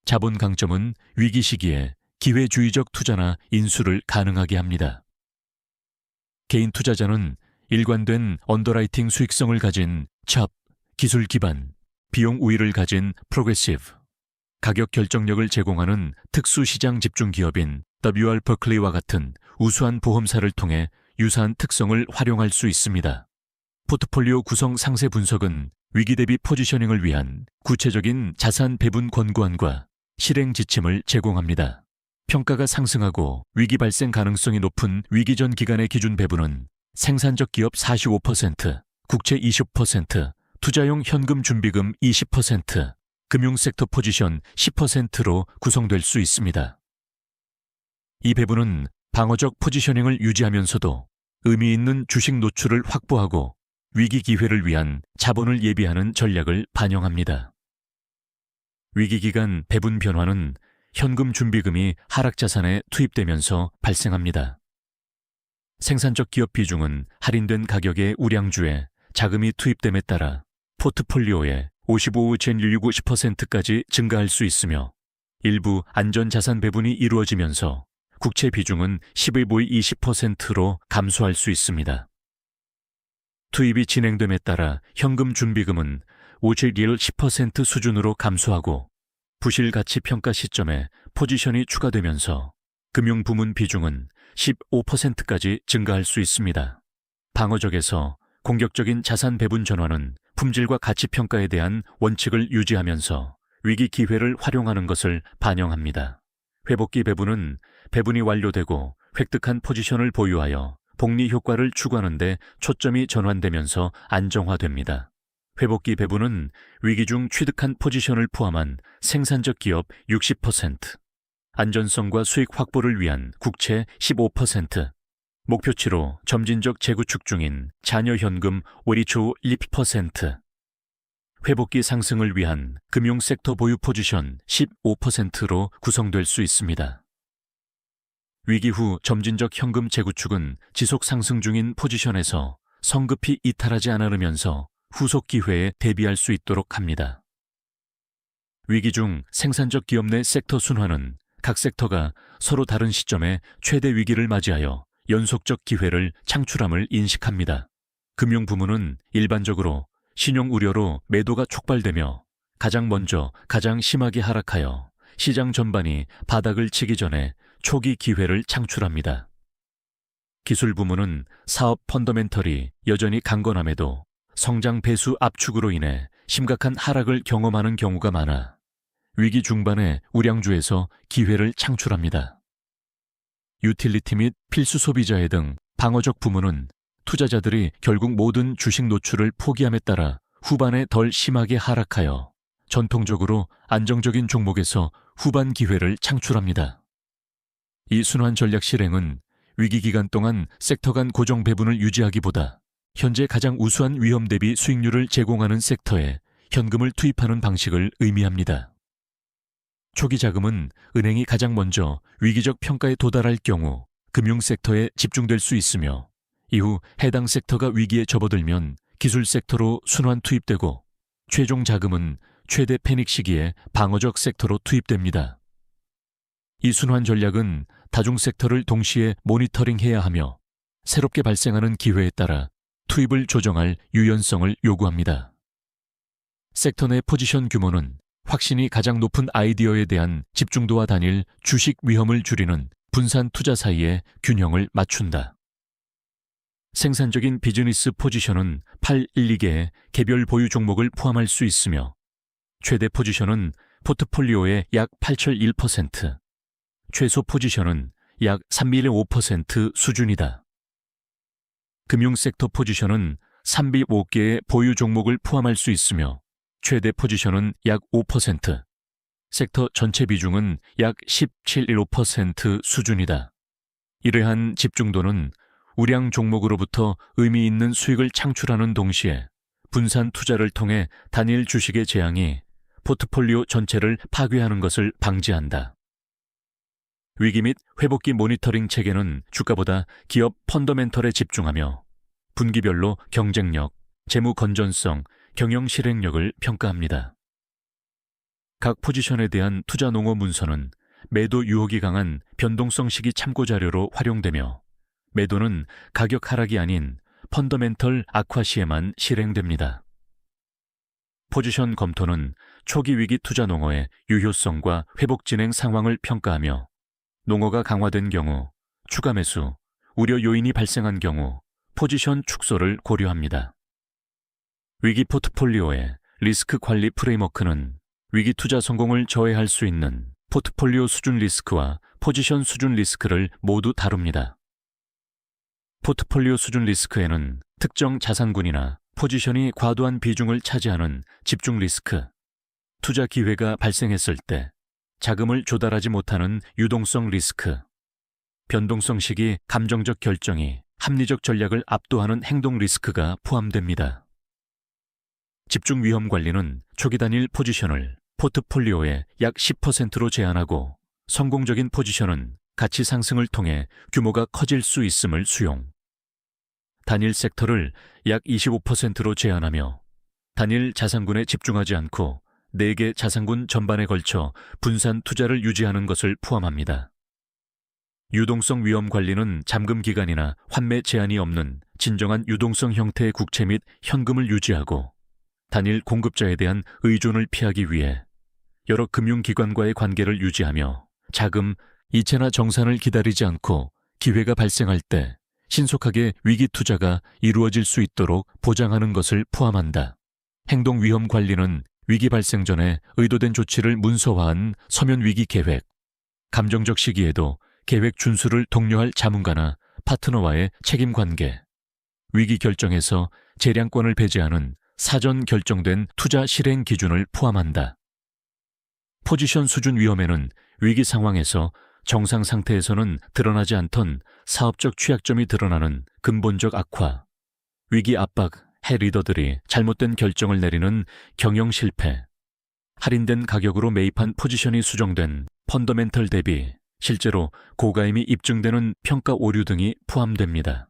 자본 강점은 위기 시기에 기회주의적 투자나 인수를 가능하게 합니다. 개인 투자자는 일관된 언더라이팅 수익성을 가진 첩, 기술 기반, 비용 우위를 가진 프로그레시브, 가격 결정력을 제공하는 특수시장 집중 기업인 W.R. 버클리와 같은 우수한 보험사를 통해 유사한 특성을 활용할 수 있습니다. 포트폴리오 구성 상세 분석은 위기 대비 포지셔닝을 위한 구체적인 자산 배분 권고안과 실행 지침을 제공합니다. 평가가 상승하고 위기 발생 가능성이 높은 위기 전 기간의 기준 배분은 생산적 기업 45%, 국채 20%, 투자용 현금 준비금 20%, 금융섹터 포지션 10%로 구성될 수 있습니다. 이 배분은 방어적 포지셔닝을 유지하면서도 의미 있는 주식 노출을 확보하고 위기 기회를 위한 자본을 예비하는 전략을 반영합니다. 위기기간 배분 변화는 현금 준비금이 하락자산에 투입되면서 발생합니다. 생산적 기업 비중은 할인된 가격의 우량주에 자금이 투입됨에 따라 포트폴리오의 55,169%까지 증가할 수 있으며 일부 안전자산 배분이 이루어지면서 국채 비중은 11.20%로 감소할 수 있습니다. 투입이 진행됨에 따라 현금 준비금은 5.10% 수준으로 감소하고 부실 가치 평가 시점에 포지션이 추가되면서 금융 부문 비중은 15%까지 증가할 수 있습니다. 방어적에서 공격적인 자산 배분 전환은 품질과 가치 평가에 대한 원칙을 유지하면서 위기 기회를 활용하는 것을 반영합니다. 회복기 배분은 배분이 완료되고 획득한 포지션을 보유하여 복리 효과를 추구하는 데 초점이 전환되면서 안정화됩니다. 회복기 배분은 위기 중 취득한 포지션을 포함한 생산적 기업 60%, 안전성과 수익 확보를 위한 국채 15%, 목표치로 점진적 재구축 중인 잔여 현금 월이초 1%, 회복기 상승을 위한 금융섹터 보유 포지션 15%로 구성될 수 있습니다. 위기 후 점진적 현금 재구축은 지속 상승 중인 포지션에서 성급히 이탈하지 않으면서 후속 기회에 대비할 수 있도록 합니다. 위기 중 생산적 기업 내 섹터 순환은 각 섹터가 서로 다른 시점에 최대 위기를 맞이하여 연속적 기회를 창출함을 인식합니다. 금융 부문은 일반적으로 신용 우려로 매도가 촉발되며 가장 먼저 가장 심하게 하락하여 시장 전반이 바닥을 치기 전에 초기 기회를 창출합니다. 기술 부문은 사업 펀더멘털이 여전히 강건함에도 성장 배수 압축으로 인해 심각한 하락을 경험하는 경우가 많아 위기 중반에 우량주에서 기회를 창출합니다. 유틸리티 및 필수 소비자회 등 방어적 부문은 투자자들이 결국 모든 주식 노출을 포기함에 따라 후반에 덜 심하게 하락하여 전통적으로 안정적인 종목에서 후반 기회를 창출합니다. 이 순환 전략 실행은 위기 기간 동안 섹터 간 고정 배분을 유지하기보다 현재 가장 우수한 위험 대비 수익률을 제공하는 섹터에 현금을 투입하는 방식을 의미합니다. 초기 자금은 은행이 가장 먼저 위기적 평가에 도달할 경우 금융 섹터에 집중될 수 있으며 이후 해당 섹터가 위기에 접어들면 기술 섹터로 순환 투입되고 최종 자금은 최대 패닉 시기에 방어적 섹터로 투입됩니다. 이 순환 전략은 다중 섹터를 동시에 모니터링해야 하며 새롭게 발생하는 기회에 따라 투입을 조정할 유연성을 요구합니다. 섹터 내 포지션 규모는 확신이 가장 높은 아이디어에 대한 집중도와 단일 주식 위험을 줄이는 분산 투자 사이에 균형을 맞춘다. 생산적인 비즈니스 포지션은 812개의 개별 보유 종목을 포함할 수 있으며 최대 포지션은 포트폴리오의 약 8.1%, 최소 포지션은 약 3.5% 수준이다. 금융섹터 포지션은 305개의 보유 종목을 포함할 수 있으며 최대 포지션은 약 5%, 섹터 전체 비중은 약 17.15% 수준이다. 이러한 집중도는 우량 종목으로부터 의미 있는 수익을 창출하는 동시에 분산 투자를 통해 단일 주식의 재앙이 포트폴리오 전체를 파괴하는 것을 방지한다. 위기 및 회복기 모니터링 체계는 주가보다 기업 펀더멘털에 집중하며 분기별로 경쟁력, 재무 건전성, 경영 실행력을 평가합니다. 각 포지션에 대한 투자 농어 문서는 매도 유혹이 강한 변동성 시기 참고 자료로 활용되며 매도는 가격 하락이 아닌 펀더멘털 악화 시에만 실행됩니다. 포지션 검토는 초기 위기 투자 농어의 유효성과 회복 진행 상황을 평가하며 농어가 강화된 경우, 추가 매수, 우려 요인이 발생한 경우 포지션 축소를 고려합니다. 위기 포트폴리오의 리스크 관리 프레임워크는 위기 투자 성공을 저해할 수 있는 포트폴리오 수준 리스크와 포지션 수준 리스크를 모두 다룹니다. 포트폴리오 수준 리스크에는 특정 자산군이나 포지션이 과도한 비중을 차지하는 집중 리스크, 투자 기회가 발생했을 때 자금을 조달하지 못하는 유동성 리스크, 변동성 시기 감정적 결정이 합리적 전략을 압도하는 행동 리스크가 포함됩니다. 집중 위험 관리는 초기 단일 포지션을 포트폴리오의 약 10%로 제한하고 성공적인 포지션은 가치 상승을 통해 규모가 커질 수 있음을 수용. 단일 섹터를 약 25%로 제한하며 단일 자산군에 집중하지 않고 4개 자산군 전반에 걸쳐 분산 투자를 유지하는 것을 포함합니다. 유동성 위험 관리는 잠금 기간이나 환매 제한이 없는 진정한 유동성 형태의 국채 및 현금을 유지하고 단일 공급자에 대한 의존을 피하기 위해 여러 금융기관과의 관계를 유지하며 자금, 이체나 정산을 기다리지 않고 기회가 발생할 때 신속하게 위기 투자가 이루어질 수 있도록 보장하는 것을 포함한다. 행동 위험 관리는 위기 발생 전에 의도된 조치를 문서화한 서면 위기 계획, 감정적 시기에도 계획 준수를 독려할 자문가나 파트너와의 책임 관계, 위기 결정에서 재량권을 배제하는 사전 결정된 투자 실행 기준을 포함한다. 포지션 수준 위험에는 위기 상황에서 정상 상태에서는 드러나지 않던 사업적 취약점이 드러나는 근본적 악화, 위기 압박, 해 리더들이 잘못된 결정을 내리는 경영 실패, 할인된 가격으로 매입한 포지션이 수정된 펀더멘털 대비 실제로 고가임이 입증되는 평가 오류 등이 포함됩니다.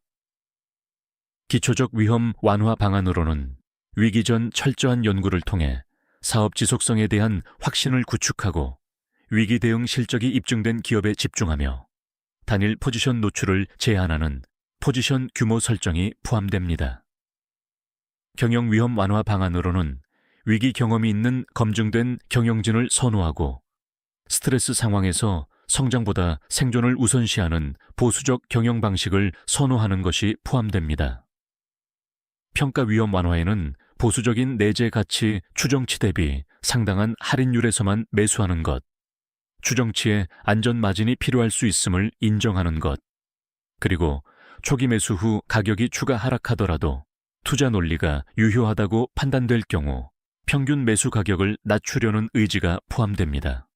기초적 위험 완화 방안으로는 위기 전 철저한 연구를 통해 사업 지속성에 대한 확신을 구축하고 위기 대응 실적이 입증된 기업에 집중하며 단일 포지션 노출을 제한하는 포지션 규모 설정이 포함됩니다. 경영 위험 완화 방안으로는 위기 경험이 있는 검증된 경영진을 선호하고 스트레스 상황에서 성장보다 생존을 우선시하는 보수적 경영 방식을 선호하는 것이 포함됩니다. 평가 위험 완화에는 보수적인 내재 가치 추정치 대비 상당한 할인율에서만 매수하는 것, 추정치에 안전 마진이 필요할 수 있음을 인정하는 것, 그리고 초기 매수 후 가격이 추가 하락하더라도 투자 논리가 유효하다고 판단될 경우 평균 매수 가격을 낮추려는 의지가 포함됩니다.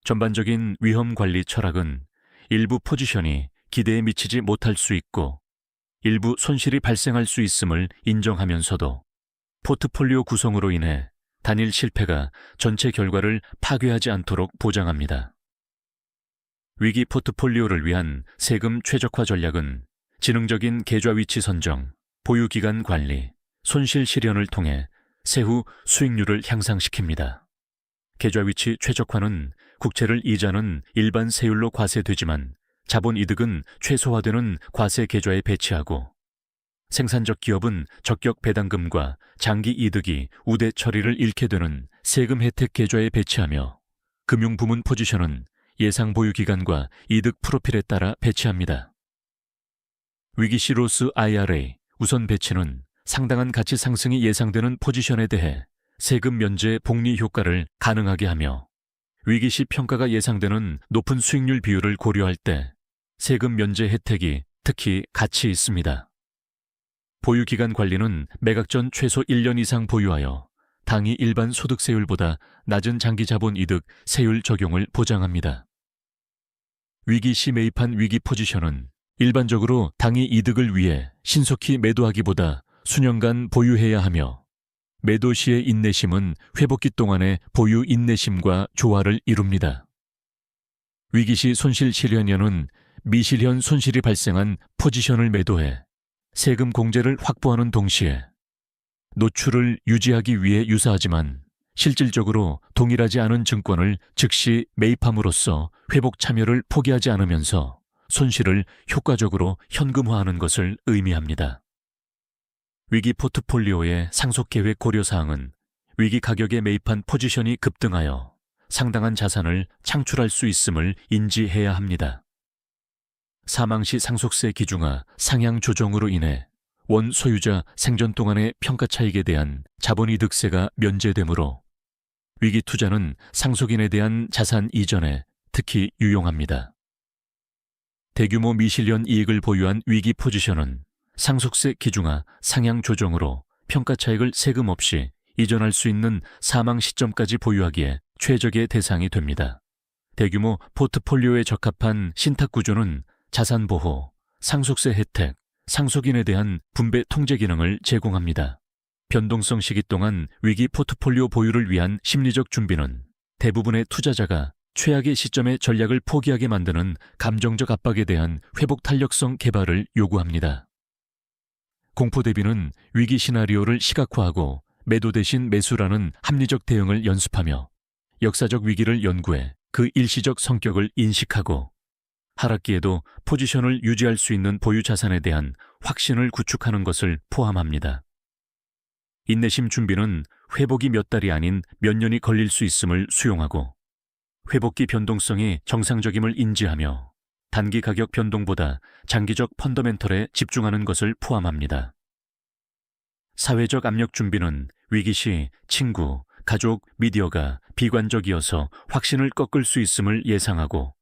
전반적인 위험 관리 철학은 일부 포지션이 기대에 미치지 못할 수 있고 일부 손실이 발생할 수 있음을 인정하면서도 포트폴리오 구성으로 인해 단일 실패가 전체 결과를 파괴하지 않도록 보장합니다. 위기 포트폴리오를 위한 세금 최적화 전략은 지능적인 계좌 위치 선정, 보유기간 관리, 손실 실현을 통해 세후 수익률을 향상시킵니다. 계좌 위치 최적화는 국채를 이자는 일반 세율로 과세되지만 자본 이득은 최소화되는 과세 계좌에 배치하고 생산적 기업은 적격 배당금과 장기 이득이 우대 처리를 잃게 되는 세금 혜택 계좌에 배치하며 금융부문 포지션은 예상 보유 기간과 이득 프로필에 따라 배치합니다. 위기시 로스 IRA 우선 배치는 상당한 가치 상승이 예상되는 포지션에 대해 세금 면제 복리 효과를 가능하게 하며 위기시 평가가 예상되는 높은 수익률 비율을 고려할 때 세금 면제 혜택이 특히 가치 있습니다. 보유기간 관리는 매각 전 최소 1년 이상 보유하여 당이 일반 소득세율보다 낮은 장기 자본 이득 세율 적용을 보장합니다. 위기 시 매입한 위기 포지션은 일반적으로 당이 이득을 위해 신속히 매도하기보다 수년간 보유해야 하며 매도 시의 인내심은 회복기 동안의 보유 인내심과 조화를 이룹니다. 위기 시 손실 실현연은 미실현 손실이 발생한 포지션을 매도해 세금 공제를 확보하는 동시에 노출을 유지하기 위해 유사하지만 실질적으로 동일하지 않은 증권을 즉시 매입함으로써 회복 참여를 포기하지 않으면서 손실을 효과적으로 현금화하는 것을 의미합니다. 위기 포트폴리오의 상속 계획 고려사항은 위기 가격에 매입한 포지션이 급등하여 상당한 자산을 창출할 수 있음을 인지해야 합니다. 사망 시 상속세 기준화 상향 조정으로 인해 원 소유자 생전 동안의 평가 차익에 대한 자본이득세가 면제되므로 위기 투자는 상속인에 대한 자산 이전에 특히 유용합니다. 대규모 미실현 이익을 보유한 위기 포지션은 상속세 기준화 상향 조정으로 평가 차익을 세금 없이 이전할 수 있는 사망 시점까지 보유하기에 최적의 대상이 됩니다. 대규모 포트폴리오에 적합한 신탁 구조는 자산 보호, 상속세 혜택, 상속인에 대한 분배 통제 기능을 제공합니다. 변동성 시기 동안 위기 포트폴리오 보유를 위한 심리적 준비는 대부분의 투자자가 최악의 시점에 전략을 포기하게 만드는 감정적 압박에 대한 회복 탄력성 개발을 요구합니다. 공포 대비는 위기 시나리오를 시각화하고 매도 대신 매수라는 합리적 대응을 연습하며 역사적 위기를 연구해 그 일시적 성격을 인식하고 하락기에도 포지션을 유지할 수 있는 보유 자산에 대한 확신을 구축하는 것을 포함합니다. 인내심 준비는 회복이 몇 달이 아닌 몇 년이 걸릴 수 있음을 수용하고 회복기 변동성이 정상적임을 인지하며 단기 가격 변동보다 장기적 펀더멘털에 집중하는 것을 포함합니다. 사회적 압력 준비는 위기 시 친구, 가족, 미디어가 비관적이어서 확신을 꺾을 수 있음을 예상하고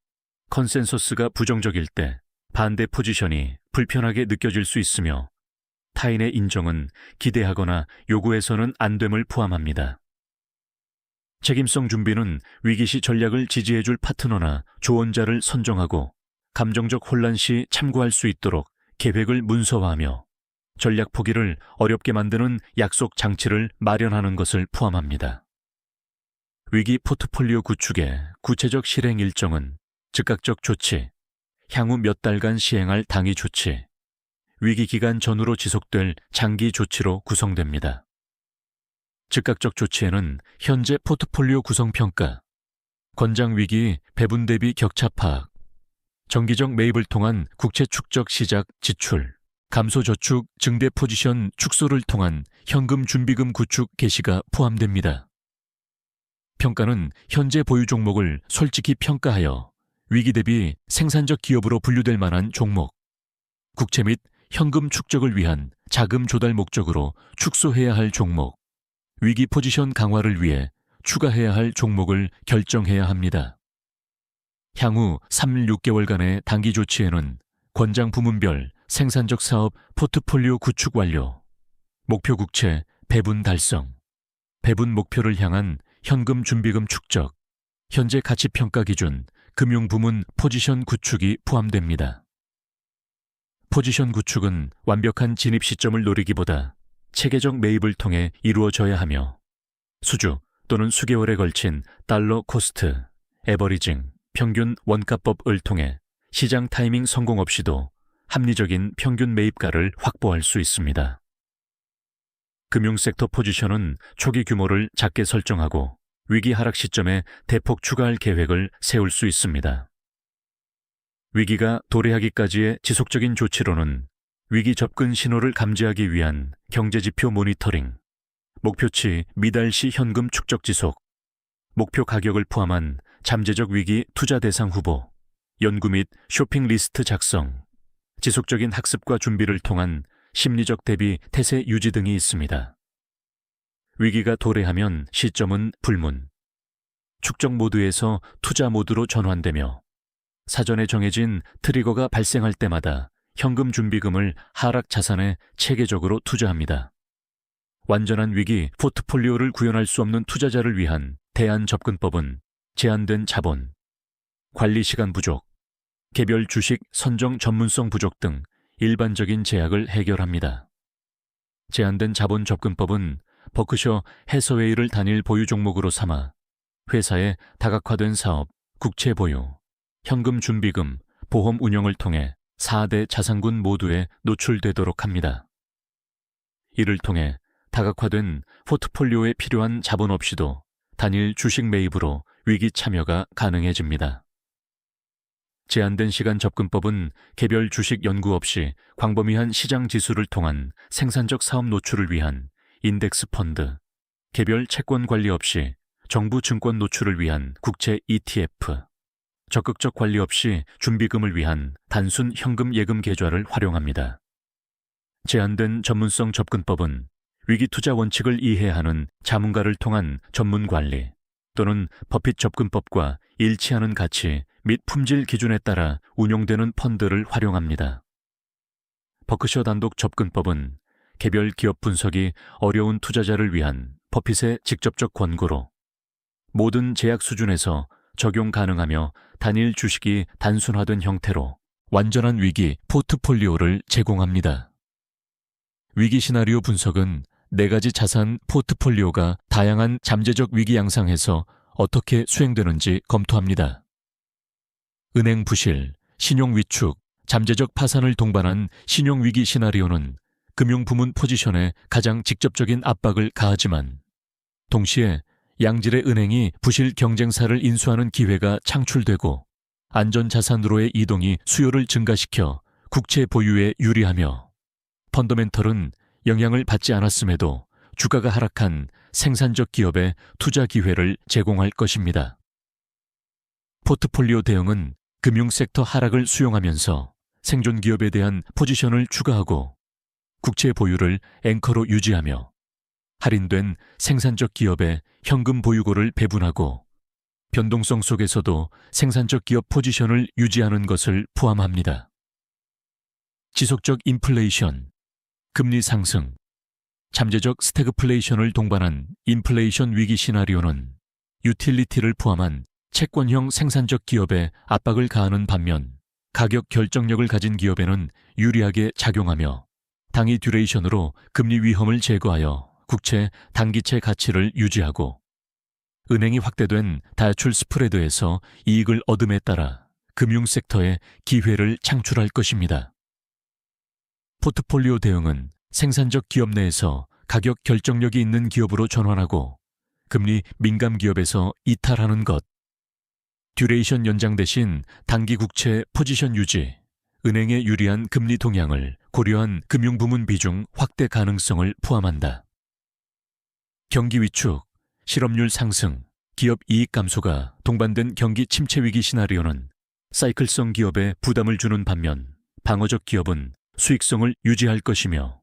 컨센서스가 부정적일 때 반대 포지션이 불편하게 느껴질 수 있으며 타인의 인정은 기대하거나 요구해서는 안 됨을 포함합니다. 책임성 준비는 위기 시 전략을 지지해줄 파트너나 조언자를 선정하고 감정적 혼란 시 참고할 수 있도록 계획을 문서화하며 전략 포기를 어렵게 만드는 약속 장치를 마련하는 것을 포함합니다. 위기 포트폴리오 구축의 구체적 실행 일정은 즉각적 조치, 향후 몇 달간 시행할 당위 조치, 위기 기간 전후로 지속될 장기 조치로 구성됩니다. 즉각적 조치에는 현재 포트폴리오 구성 평가, 권장 위기 배분 대비 격차 파악, 정기적 매입을 통한 국채 축적 시작 지출, 감소 저축 증대 포지션 축소를 통한 현금 준비금 구축 개시가 포함됩니다. 평가는 현재 보유 종목을 솔직히 평가하여 위기 대비 생산적 기업으로 분류될 만한 종목, 국채 및 현금 축적을 위한 자금 조달 목적으로 축소해야 할 종목, 위기 포지션 강화를 위해 추가해야 할 종목을 결정해야 합니다. 향후 3-6개월간의 단기 조치에는 권장 부문별 생산적 사업 포트폴리오 구축 완료, 목표 국채 배분 달성, 배분 목표를 향한 현금 준비금 축적, 현재 가치평가 기준 금융 부문 포지션 구축이 포함됩니다. 포지션 구축은 완벽한 진입 시점을 노리기보다 체계적 매입을 통해 이루어져야 하며 수주 또는 수개월에 걸친 달러 코스트, 에버리징, 평균 원가법을 통해 시장 타이밍 성공 없이도 합리적인 평균 매입가를 확보할 수 있습니다. 금융섹터 포지션은 초기 규모를 작게 설정하고 위기 하락 시점에 대폭 추가할 계획을 세울 수 있습니다. 위기가 도래하기까지의 지속적인 조치로는 위기 접근 신호를 감지하기 위한 경제지표 모니터링, 목표치 미달시 현금 축적 지속, 목표 가격을 포함한 잠재적 위기 투자 대상 후보, 연구 및 쇼핑 리스트 작성, 지속적인 학습과 준비를 통한 심리적 대비 태세 유지 등이 있습니다. 위기가 도래하면 시점은 불문, 축적 모드에서 투자 모드로 전환되며 사전에 정해진 트리거가 발생할 때마다 현금 준비금을 하락 자산에 체계적으로 투자합니다. 완전한 위기 포트폴리오를 구현할 수 없는 투자자를 위한 대안 접근법은 제한된 자본, 관리 시간 부족, 개별 주식 선정 전문성 부족 등 일반적인 제약을 해결합니다. 제한된 자본 접근법은 버크셔 해서웨이를 단일 보유 종목으로 삼아 회사의 다각화된 사업, 국채 보유, 현금 준비금, 보험 운영을 통해 4대 자산군 모두에 노출되도록 합니다. 이를 통해 다각화된 포트폴리오에 필요한 자본 없이도 단일 주식 매입으로 위기 참여가 가능해집니다. 제한된 시간 접근법은 개별 주식 연구 없이 광범위한 시장 지수를 통한 생산적 사업 노출을 위한 인덱스 펀드, 개별 채권 관리 없이 정부 증권 노출을 위한 국채 ETF, 적극적 관리 없이 준비금을 위한 단순 현금 예금 계좌를 활용합니다. 제한된 전문성 접근법은 위기 투자 원칙을 이해하는 자문가를 통한 전문 관리 또는 버핏 접근법과 일치하는 가치 및 품질 기준에 따라 운용되는 펀드를 활용합니다. 버크셔 단독 접근법은 개별 기업 분석이 어려운 투자자를 위한 버핏의 직접적 권고로 모든 제약 수준에서 적용 가능하며 단일 주식이 단순화된 형태로 완전한 위기 포트폴리오를 제공합니다. 위기 시나리오 분석은 4가지 자산 포트폴리오가 다양한 잠재적 위기 양상에서 어떻게 수행되는지 검토합니다. 은행 부실, 신용 위축, 잠재적 파산을 동반한 신용 위기 시나리오는 금융 부문 포지션에 가장 직접적인 압박을 가하지만 동시에 양질의 은행이 부실 경쟁사를 인수하는 기회가 창출되고 안전자산으로의 이동이 수요를 증가시켜 국채 보유에 유리하며 펀더멘털은 영향을 받지 않았음에도 주가가 하락한 생산적 기업에 투자 기회를 제공할 것입니다. 포트폴리오 대응은 금융섹터 하락을 수용하면서 생존 기업에 대한 포지션을 추가하고 국채 보유를 앵커로 유지하며 할인된 생산적 기업의 현금 보유고를 배분하고 변동성 속에서도 생산적 기업 포지션을 유지하는 것을 포함합니다. 지속적 인플레이션, 금리 상승, 잠재적 스태그플레이션을 동반한 인플레이션 위기 시나리오는 유틸리티를 포함한 채권형 생산적 기업에 압박을 가하는 반면 가격 결정력을 가진 기업에는 유리하게 작용하며 당위 듀레이션으로 금리 위험을 제거하여 국채 단기채 가치를 유지하고 은행이 확대된 대출 스프레드에서 이익을 얻음에 따라 금융섹터에 기회를 창출할 것입니다. 포트폴리오 대응은 생산적 기업 내에서 가격 결정력이 있는 기업으로 전환하고 금리 민감 기업에서 이탈하는 것, 듀레이션 연장 대신 단기 국채 포지션 유지, 은행에 유리한 금리 동향을 고려한 금융부문 비중 확대 가능성을 포함한다. 경기 위축, 실업률 상승, 기업 이익 감소가 동반된 경기 침체 위기 시나리오는 사이클성 기업에 부담을 주는 반면 방어적 기업은 수익성을 유지할 것이며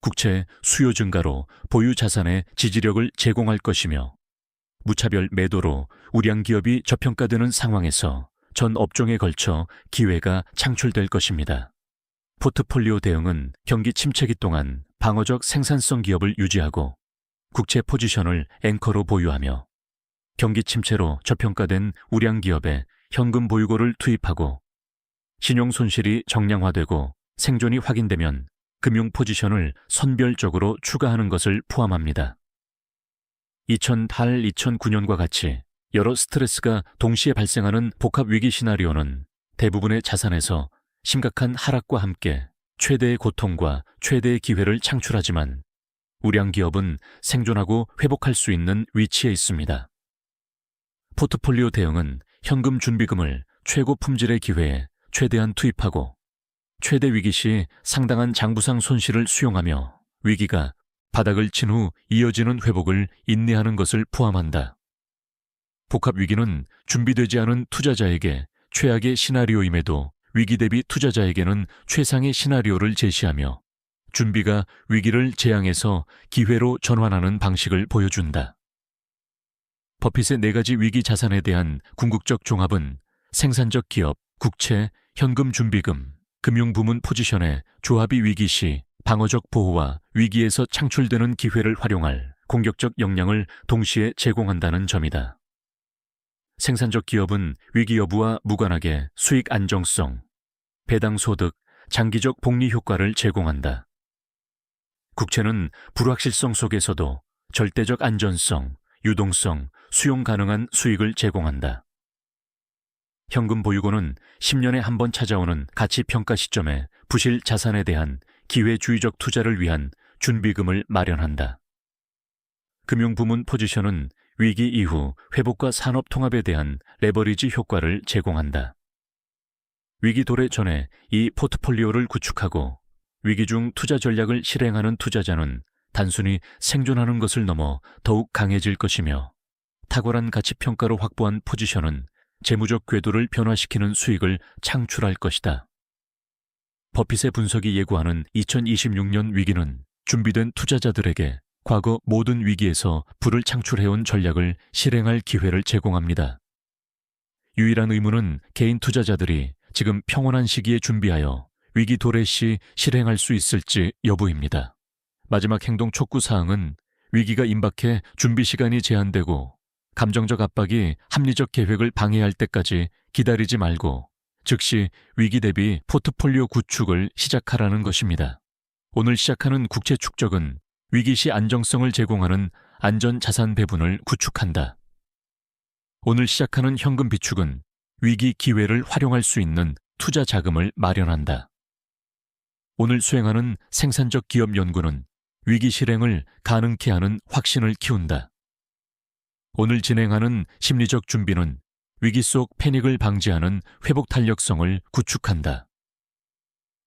국채 수요 증가로 보유 자산의 지지력을 제공할 것이며 무차별 매도로 우량 기업이 저평가되는 상황에서 전 업종에 걸쳐 기회가 창출될 것입니다. 포트폴리오 대응은 경기 침체기 동안 방어적 생산성 기업을 유지하고 국채 포지션을 앵커로 보유하며 경기 침체로 저평가된 우량 기업에 현금 보유고를 투입하고 신용 손실이 정량화되고 생존이 확인되면 금융 포지션을 선별적으로 추가하는 것을 포함합니다. 2008-2009년과 같이 여러 스트레스가 동시에 발생하는 복합 위기 시나리오는 대부분의 자산에서 심각한 하락과 함께 최대의 고통과 최대의 기회를 창출하지만 우량 기업은 생존하고 회복할 수 있는 위치에 있습니다. 포트폴리오 대응은 현금 준비금을 최고 품질의 기회에 최대한 투입하고 최대 위기 시 상당한 장부상 손실을 수용하며 위기가 바닥을 친 후 이어지는 회복을 인내하는 것을 포함한다. 복합 위기는 준비되지 않은 투자자에게 최악의 시나리오임에도 위기 대비 투자자에게는 최상의 시나리오를 제시하며 준비가 위기를 재앙에서 기회로 전환하는 방식을 보여준다. 버핏의 4가지 위기 자산에 대한 궁극적 종합은 생산적 기업, 국채, 현금 준비금, 금융부문 포지션의 조합이 위기 시 방어적 보호와 위기에서 창출되는 기회를 활용할 공격적 역량을 동시에 제공한다는 점이다. 생산적 기업은 위기 여부와 무관하게 수익 안정성, 배당 소득, 장기적 복리 효과를 제공한다. 국채는 불확실성 속에서도 절대적 안전성, 유동성, 수용 가능한 수익을 제공한다. 현금 보유고는 10년에 한 번 찾아오는 가치 평가 시점에 부실 자산에 대한 기회주의적 투자를 위한 준비금을 마련한다. 금융부문 포지션은 위기 이후 회복과 산업 통합에 대한 레버리지 효과를 제공한다. 위기 도래 전에 이 포트폴리오를 구축하고 위기 중 투자 전략을 실행하는 투자자는 단순히 생존하는 것을 넘어 더욱 강해질 것이며, 탁월한 가치평가로 확보한 포지션은 재무적 궤도를 변화시키는 수익을 창출할 것이다. 버핏의 분석이 예고하는 2026년 위기는 준비된 투자자들에게 과거 모든 위기에서 부를 창출해온 전략을 실행할 기회를 제공합니다. 유일한 의무는 개인 투자자들이 지금 평온한 시기에 준비하여 위기 도래 시 실행할 수 있을지 여부입니다. 마지막 행동 촉구 사항은 위기가 임박해 준비 시간이 제한되고 감정적 압박이 합리적 계획을 방해할 때까지 기다리지 말고 즉시 위기 대비 포트폴리오 구축을 시작하라는 것입니다. 오늘 시작하는 국채 축적은 위기 시 안정성을 제공하는 안전 자산 배분을 구축한다. 오늘 시작하는 현금 비축은 위기 기회를 활용할 수 있는 투자 자금을 마련한다. 오늘 수행하는 생산적 기업 연구는 위기 실행을 가능케 하는 확신을 키운다. 오늘 진행하는 심리적 준비는 위기 속 패닉을 방지하는 회복 탄력성을 구축한다.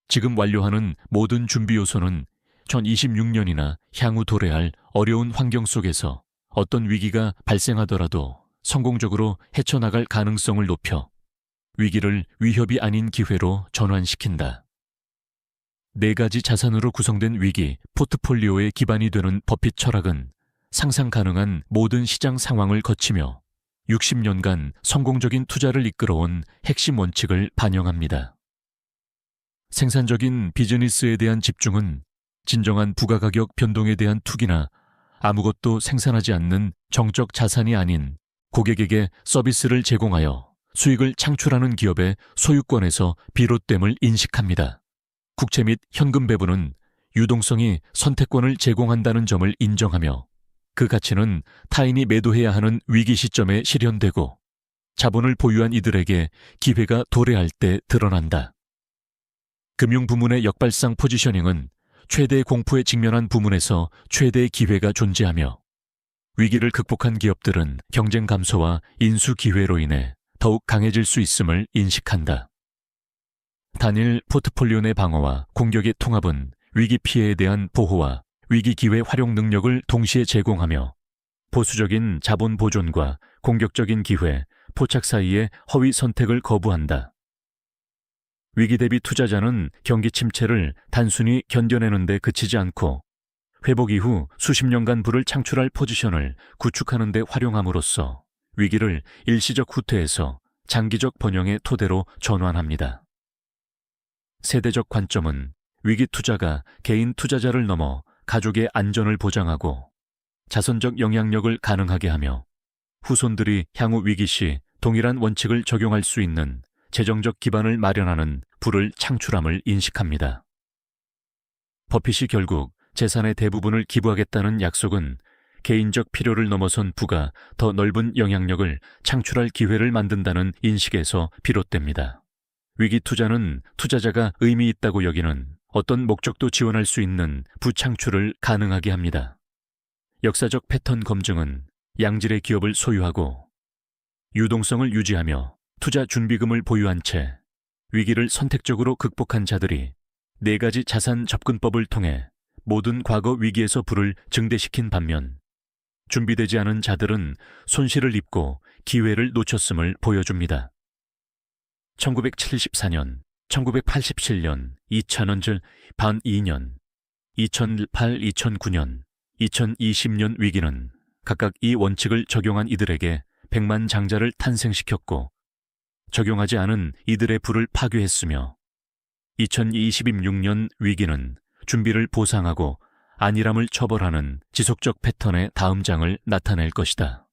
지금 완료하는 모든 준비 요소는 2026년이나 향후 도래할 어려운 환경 속에서 어떤 위기가 발생하더라도 성공적으로 헤쳐나갈 가능성을 높여 위기를 위협이 아닌 기회로 전환시킨다. 4가지 자산으로 구성된 위기 포트폴리오의 기반이 되는 버핏 철학은 상상 가능한 모든 시장 상황을 거치며 60년간 성공적인 투자를 이끌어온 핵심 원칙을 반영합니다. 생산적인 비즈니스에 대한 집중은 진정한 부가가격 변동에 대한 투기나 아무것도 생산하지 않는 정적 자산이 아닌 고객에게 서비스를 제공하여 수익을 창출하는 기업의 소유권에서 비롯됨을 인식합니다. 국채 및 현금 배분은 유동성이 선택권을 제공한다는 점을 인정하며 그 가치는 타인이 매도해야 하는 위기 시점에 실현되고 자본을 보유한 이들에게 기회가 도래할 때 드러난다. 금융 부문의 역발상 포지셔닝은 최대의 공포에 직면한 부문에서 최대의 기회가 존재하며 위기를 극복한 기업들은 경쟁 감소와 인수 기회로 인해 더욱 강해질 수 있음을 인식한다. 단일 포트폴리오 내 방어와 공격의 통합은 위기 피해에 대한 보호와 위기 기회 활용 능력을 동시에 제공하며 보수적인 자본 보존과 공격적인 기회, 포착 사이의 허위 선택을 거부한다. 위기 대비 투자자는 경기 침체를 단순히 견뎌내는 데 그치지 않고 회복 이후 수십 년간 부를 창출할 포지션을 구축하는 데 활용함으로써 위기를 일시적 후퇴에서 장기적 번영의 토대로 전환합니다. 세대적 관점은 위기 투자가 개인 투자자를 넘어 가족의 안전을 보장하고 자선적 영향력을 가능하게 하며 후손들이 향후 위기 시 동일한 원칙을 적용할 수 있는 재정적 기반을 마련하는 부를 창출함을 인식합니다. 버핏이 결국 재산의 대부분을 기부하겠다는 약속은 개인적 필요를 넘어선 부가 더 넓은 영향력을 창출할 기회를 만든다는 인식에서 비롯됩니다. 위기 투자는 투자자가 의미 있다고 여기는 어떤 목적도 지원할 수 있는 부창출을 가능하게 합니다. 역사적 패턴 검증은 양질의 기업을 소유하고 유동성을 유지하며 투자 준비금을 보유한 채 위기를 선택적으로 극복한 자들이 4가지 자산 접근법을 통해 모든 과거 위기에서 부를 증대시킨 반면 준비되지 않은 자들은 손실을 입고 기회를 놓쳤음을 보여줍니다. 1974년, 1987년, 2000년 즉 반 2년, 2008-2009년, 2020년 위기는 각각 이 원칙을 적용한 이들에게 백만장자를 탄생시켰고 적용하지 않은 이들의 부를 파괴했으며 2026년 위기는 준비를 보상하고 안일함을 처벌하는 지속적 패턴의 다음 장을 나타낼 것이다.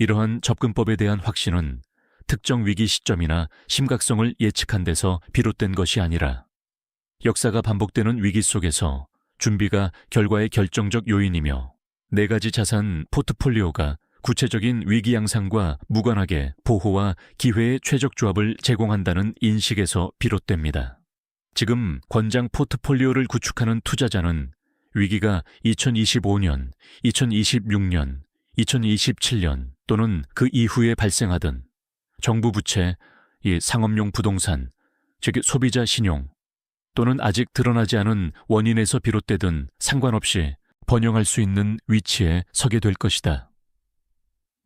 이러한 접근법에 대한 확신은 특정 위기 시점이나 심각성을 예측한 데서 비롯된 것이 아니라 역사가 반복되는 위기 속에서 준비가 결과의 결정적 요인이며 4가지 자산 포트폴리오가 구체적인 위기 양상과 무관하게 보호와 기회의 최적 조합을 제공한다는 인식에서 비롯됩니다. 지금 권장 포트폴리오를 구축하는 투자자는 위기가 2025년, 2026년, 2027년 또는 그 이후에 발생하든 정부 부채, 상업용 부동산, 즉 소비자 신용, 또는 아직 드러나지 않은 원인에서 비롯되든 상관없이 번영할 수 있는 위치에 서게 될 것이다.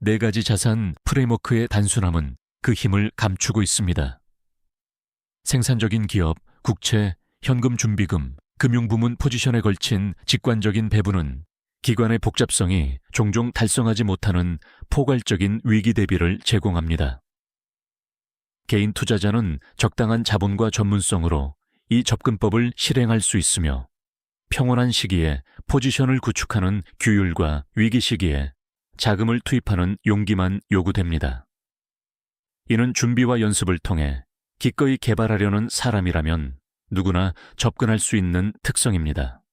네 가지 자산 프레임워크의 단순함은 그 힘을 감추고 있습니다. 생산적인 기업, 국채, 현금 준비금, 금융부문 포지션에 걸친 직관적인 배분은 기관의 복잡성이 종종 달성하지 못하는 포괄적인 위기 대비를 제공합니다. 개인 투자자는 적당한 자본과 전문성으로 이 접근법을 실행할 수 있으며 평온한 시기에 포지션을 구축하는 규율과 위기 시기에 자금을 투입하는 용기만 요구됩니다. 이는 준비와 연습을 통해 기꺼이 개발하려는 사람이라면 누구나 접근할 수 있는 특성입니다.